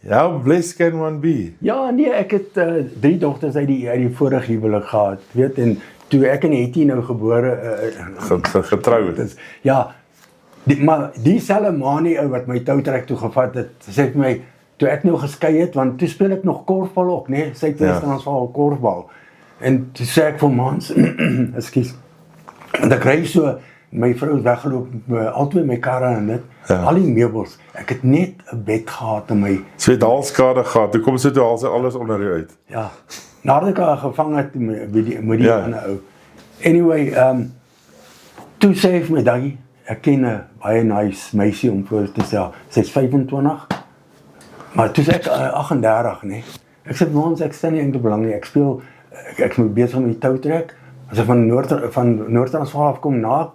How blessed can one be? Ja, nee, ek het 3 dogters uit die vorige huwelik gehad, weet, en toe ek en Hetty nou gebore getrou het. Ja, maar dieselfde Manie ou wat my toutrek toe gevat het, sê vir my, toe ek nou geskei het, want toe speel ek nog korfbal ook, nee, Suidwes-Transvaal korfbal. En toe sê ek vir Mans, ekskuus, want ek ry so, my vrou het weggeloop, altyd my karre en dit, al die meubels, ek het net 'n bed gehad in my. So het halskade gehad, toe kom sy toe haal sy alles onder jou uit. Ja, nadat ek haar gevang het met die ander ou. Anyway, toe sê hy vir my, Daggie, ek ken 'n baie nice meisie om voor te stel, sy is 25, maar toe sê ek 38, nee. Ek sê, Mans, ek stel nie eintlik belang nie, ek moet besig met die toutrek, as ek van Noord-Transvaal afkom, na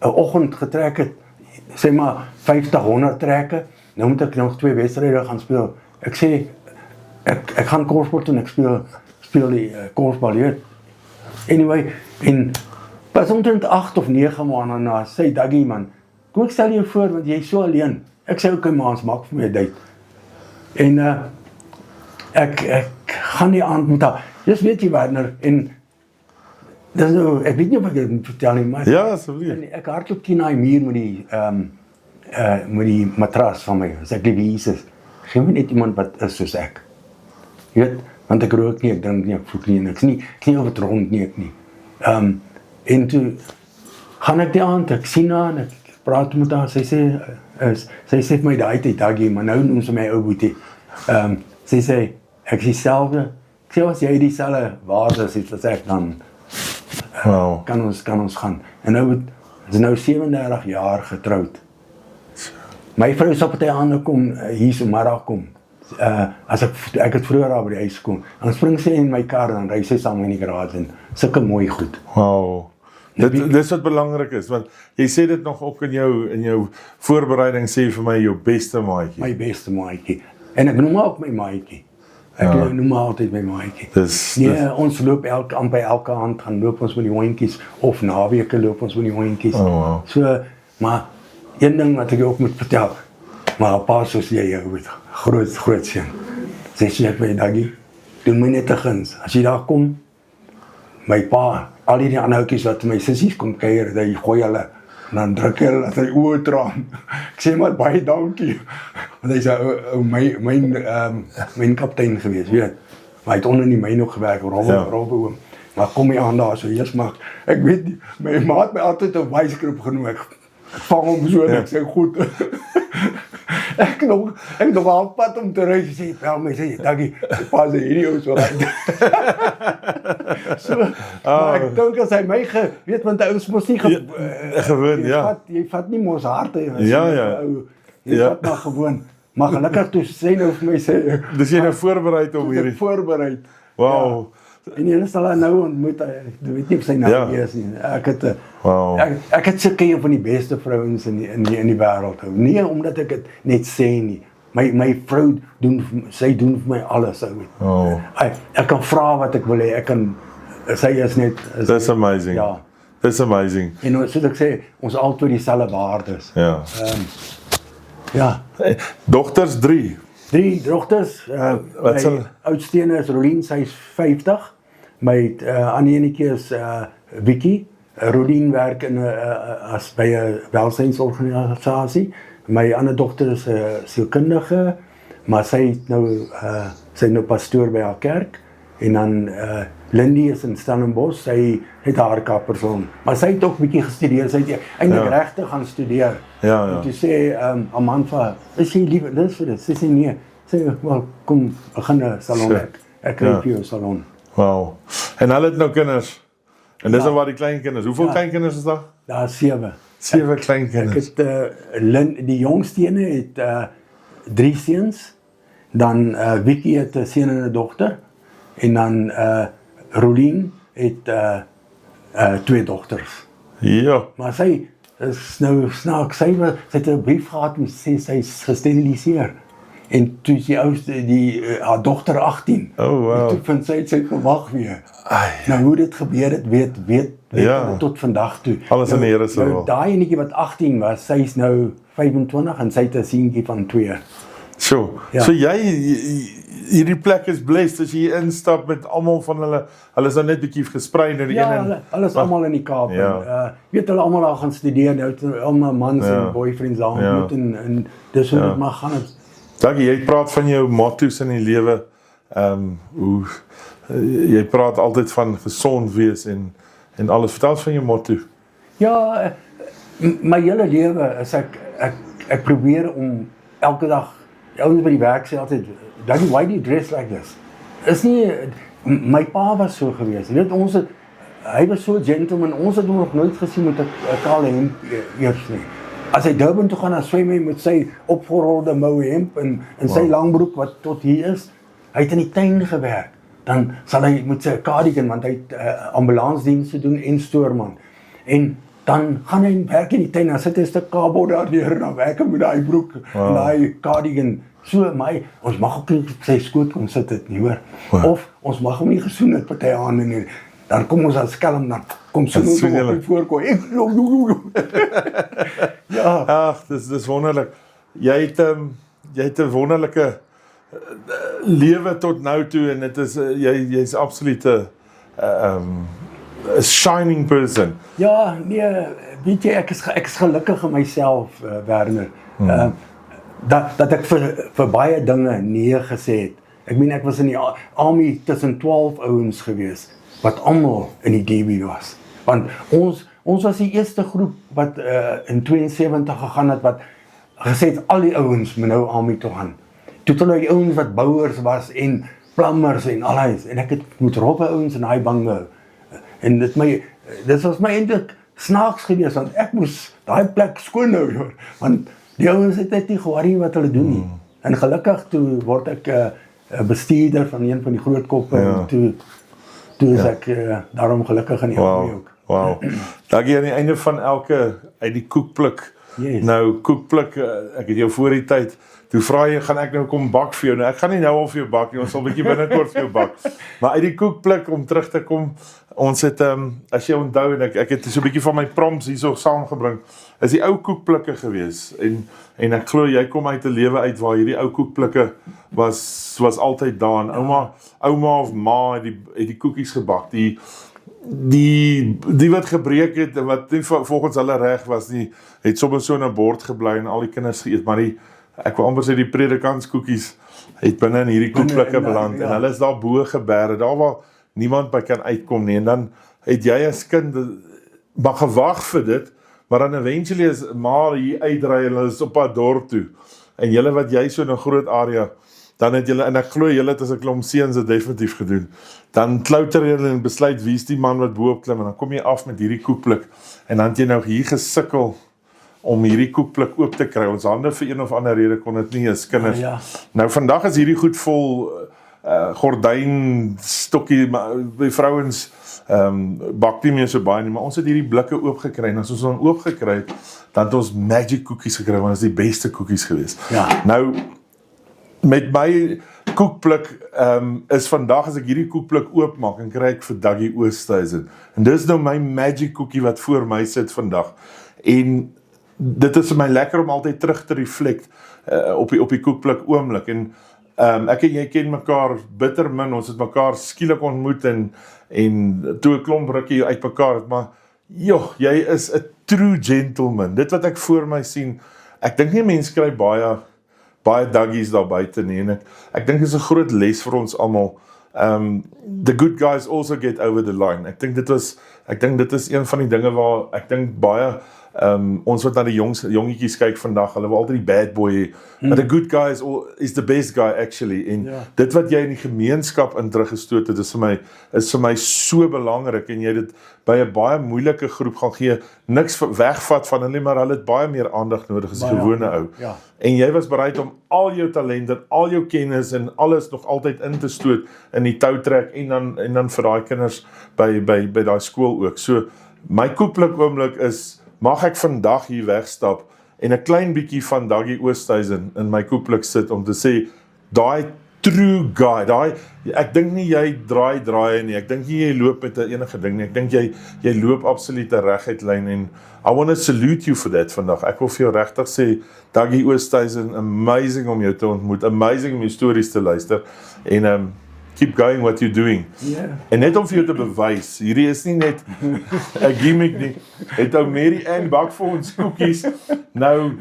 'n oggend getrek het, sê maar 50-100 trekke, nou moet ek nog 2 wedstryde gaan speel. Ek sê, ek gaan korfbal en ek speel die korfbal hier. Anyway, en pas omtrent 8 of 9 maande na, sê Daggie, man, kom ek stel jou voor, want jy is so alleen. Ek sê, okay, Mans, maak vir my 'n date. En ek gaan die aand met haar, just weet jy, Werner, en dis nou, ek weet nie of ek dit moet vertel nie, maar ja, asseblief. Ek hardloop teen daai muur met die matras van my. As ek lief Jesus, gee my net iemand wat is soos ek. Jy weet, want ek rook nie, ek drink nie, ek vloek nie, ek is nie op het rond nie, ek nie. En toe gaan ek die aand, ek sien haar en ek praat met haar, sy sê vir my daai tyd, Daggie, maar nou noem sy my ou boetie. Sy sê, ek is dieselfde, ek sê, as jy dieselfde waardes het as ek, dan kan ons gaan. En nou is nou 37 jaar getroud. My vrou sal party aande kom, hier so middag kom. As ek het vroeër daar by die huis kom, dan spring sy in my kar, dan ry sy saam in die garage en sulke mooi goed. Wow. Dis wat belangrik is, want jy sê dit nog ook in jou voorbereiding, sê vir my jou beste maatjie. My beste maatjie. En ek noem ook my maatjie. Ek noem altyd my maatjie. Nee, ons loop amper elke aand, gaan loop ons met die hondjies, of naweke loop ons met die hondjies. So, maar een ding wat ek ook moet vertel, maar 'n paar soos jy, groot seun. Sê ek my, Daggie, doen my net 'n guns. As jy daar kom, my pa, al die ander ouetjies wat my sissies kom kuier, hy gooi hulle En dan druk hy dat sy oë traan. Ek sê maar baie dankie. Want hy's 'n myn kaptein gewees, weet. Maar hy het onder in die myn ook gewerk, Robbe oom. Maar kom hy aan daar so eers maar ek weet nie, my ma het my altyd 'n wijskrip genoem. Ek vang hom so en ek sê goed. ek nog halfpad om te ry sê, "Wel my sê, dankie. Pas hierdie ou so reg." So, maar ek dink as hy my weet want hy mos nie gewoon, ja. Jy vat nie mos harte. Ja. Jy vat maar gewoon. Maar gelukkig toe sê nou vir my sê, dis jy nou voorbereid om hierdie. Voorbereid. Wow. Ja. En jy sal nou ontmoet, ek weet nie of sy nou is nie. Ek het sulke een van die beste vrouens in die wêreld hou. Nie omdat ek dit net sê nie. My vrou doen vir my alles ou. Oh. Ek kan vra wat ek wil hê. Sy is net That's amazing. Ja. That's amazing. En soos ek sê, ons albei dieselfde waardes. Ja. Ja. Dogters 3. 3 dogters. Wat My oudste is Rolien, sy is 50. My ander enetjie is Vicky. Rolien werk by 'n welsynsorganisasie. My ander dogter is 'n sielkundige, maar sy is nou pastoor by haar kerk. En dan Lindy is in Stellenbosch, sy het haar kapperson. Maar sy het ook bietjie gestudeer, sy het eintlik regte gaan studeer. Ja. En toe sê Amantha, is jy lief dis vir dit? Sy sê nee. Sê wel kom begin 'n salon werk. Ek kry vir jou 'n salon. Wow. En hulle het nou kinders. En dis nou waar die kleinkinders. Hoeveel kleinkinders is daar? Daar 7. 7 kleinkinders. Ek het die jongste ene het 3 seuns. Dan Vicky het 'n seun en 'n dogter. En dan Rolien het 2 dogters. Ja. Maar sy is nou snaaks. Sy het 'n brief gehad en sê sy's gesteriliseer. En toe is die oudste, haar dogter 18. Oh, wow. En toe vind sy verwag weer. Nou hoe dit gebeur het, weet tot vandag toe. Alles in die Here se wil. Daai enetjie wat 18 was, sy is nou 25 en sy het 'n seentjie van 2. So hierdie plek is blessed as jy instap met almal van hulle is nou net bietjie gesprei nou die een en hulle is almal in die Kaap. Weet hulle almal daar gaan studeer, nou het almal mans en boyfriends daar ontmoet en dis hoe dit maar gaan. Dankie, jy praat van jou motto's in die lewe. Hoe jy praat altyd van gesond wees en alles. Vertel ons van jou motto. Ja, my hele lewe is ek probeer om elke dag ouens by die werk sê altyd, "Daddy, why do you dress like this?" Is nie my pa was so gewees. Jy weet hy was so gentleman. Ons het hom nog nooit gesien met 'n kale hemp eers nie. As hy Durban toe gaan, dan swem hy met sy opgerolde moue hemp en sy langbroek wat tot hier is. Hy het in die tuin gewerk. Dan sal hy met sy cardigan, want hy het ambulansdienste doen en stoorman. En dan gaan hy werk in die tuin, dan sit hy 'n stuk kabel daar neer en dan werk hy met daai broek en daai cardigan. So ons mag ook nie op sy skoot kom sit dit nie, hoor. Of ons mag hom nie gesoen het party aande nie. Dan kom ons as skelm dan kom so nou op die voorkom. Ja. Ag, dis wonderlik. Jy het 'n wonderlike lewe tot nou toe en dit is jy's absoluut 'n shining person. Ja, nee, weet jy ek is gelukkig in myself, Werner. Dat ek vir baie dinge nee gesê het. Ek meen ek was in die army tussen 12 ouens gewees wat almal in die DB was. Want ons was die eerste groep wat in 72 gegaan het wat gesê het al die ouens moet nou army toe gaan. Toe het hulle die ouens wat bouers was en plumbers en alles en ek het met robbe ouens in daai bang gehou. En dit was my eintlik snaaks gewees want ek moes daai plek skoon hou, want die ouens het net nie gehoor wat hulle doen nie. En gelukkig toe word ek 'n bestuurder van een van die groot koppe en toe is ek daarom gelukkig in die army ook. Wow. Dankie aan die einde van elke uit die koekpluk. Yes. Nou koekpluk, ek het jou voor die tyd. Toe vra jy, gaan ek nou kom bak vir jou? Nou ek gaan nie nou al vir jou bak nie, ons sal 'n bietjie binnekort vir jou bak. Maar uit die koekpluk om terug te kom, ons het as jy onthou en ek het so 'n bietjie van my prompts hierso saamgebring. Is die ou koekplikke gewees en ek glo jy kom uit 'n lewe uit waar hierdie ou koekplikke was altyd daar en ouma of ma het die koekies gebak. die wat gebreek het en wat nie volgens hulle reg was nie, het sommer so in 'n bord gebly en al die kinders geëet, maar ek wil amper sê die predikantskoekies het binne in hierdie koekblikke beland en hulle is daar bo geberg, daar waar niemand by kan uitkom nie, en dan het jy as kind maar gewag vir dit, maar dan eventually is maar hier uitdry en hulle is op pad dorp toe, en julle wat jy so in 'n groot area, dan het julle, en ek glo julle het as 'n klomp seuns dit definitief gedoen, dan klouter julle en besluit wie is die man wat bo op klim, en dan kom jy af met hierdie koekblik, en dan het jy nou hier gesukkel om hierdie koekblik oop te kry. Ons hande vir een of ander rede kon dit nie as kinders. Ja. Nou vandag is hierdie goed vol gordyn, stokkie, by vrouens bak nie meer so baie nie, maar ons het hierdie blikke oopgekry, en as ons dan oopgekry het, dan het ons magic koekies gekry, want dit is die beste koekies gewees. Ja. Nou, met my koekblik, is vandag as ek hierdie koekblik oopmaak, en kry ek vir Dougie Oosthuizen, en dis nou my magic koekie wat voor my sit vandag, en dit is vir my lekker om altyd terug te reflect op die koekblik oomblik, en ek en jy ken mekaar bitter min, ons het mekaar skielik ontmoet, en toe 'n klomp rukkie uit mekaar het, maar joh, jy is 'n true gentleman, dit wat ek voor my sien, ek dink nie mense kry baie Dougies daar buite nie, en ek dink dit is 'n groot les vir ons almal. The good guys also get over the line. Ek dink dit is een van die dinge waar ek dink baie ons wat na die jongetjies kyk vandag, hulle wil altyd die bad boy hê, but the good guy is the best guy actually, en dit wat jy in die gemeenskap in teruggestoot het, is vir my so belangrik, en jy dit by 'n baie moeilike groep gaan gee, niks wegvat van hulle, maar hulle het baie meer aandag nodig as 'n gewone ou. Ja. En jy was bereid om al jou talent en al jou kennis en alles nog altyd in te stoot in die toutrek, en dan vir daai kinders by daai skool ook. So my koekblik oomblik is, mag ek vandag hier wegstap en 'n klein bietjie van Dougie Oosthuizen in my koekblik sit om te sê, daai true guy, ek dink nie jy draai nie, ek dink nie jy loop met enige ding nie, ek dink jy loop absoluut 'n reguit lyn, en I want to salute you for that vandag. Ek wil vir jou regtig sê, Dougie Oosthuizen, amazing om jou te ontmoet, amazing om jou stories te luister, en keep going what you're doing. Ja. En net om vir jou te bewys, hierdie is nie net 'n gimmick nie, het ou Mary Ann bak vir ons koekies, nou,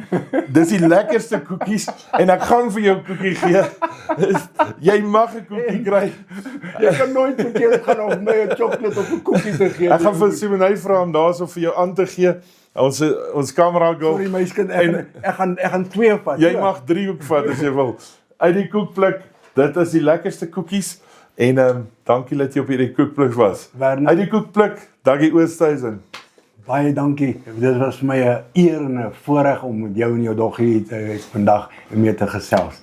dis die lekkerste koekies, en ek gaan vir jou koekie gee, jy mag 'n koekie kry. Jy kan nooit verkeerd gaan om my 'n chocolate of 'n koekie te gee. Ek gaan vir Simonay vra om daarso vir jou aan te gee, ons kamera girl, Sorry my kind, ek gaan 2 vat. jy mag 3 ook vat as jy wil, uit die koekblik, dit is die lekkerste koekies, en dankie dat jy op hierdie koekblik was. Werner, Uit die koekblik, Dougie Oosthuizen. baie dankie. Dit was vir my 'n eer en 'n voorreg om met jou en jou doggie vandag mee te gesels.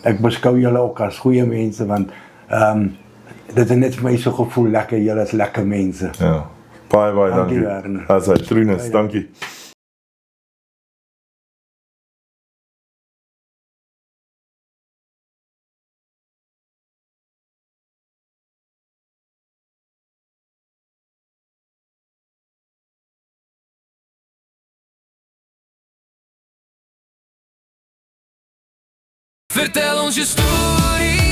Ek beskou julle ook as goeie mense, want dit het net vir my so gevoel lekker, julle is lekker mense. Ja, baie Dankie, dankie. Werner. As hy trueness, dankie. Vertel ons je story.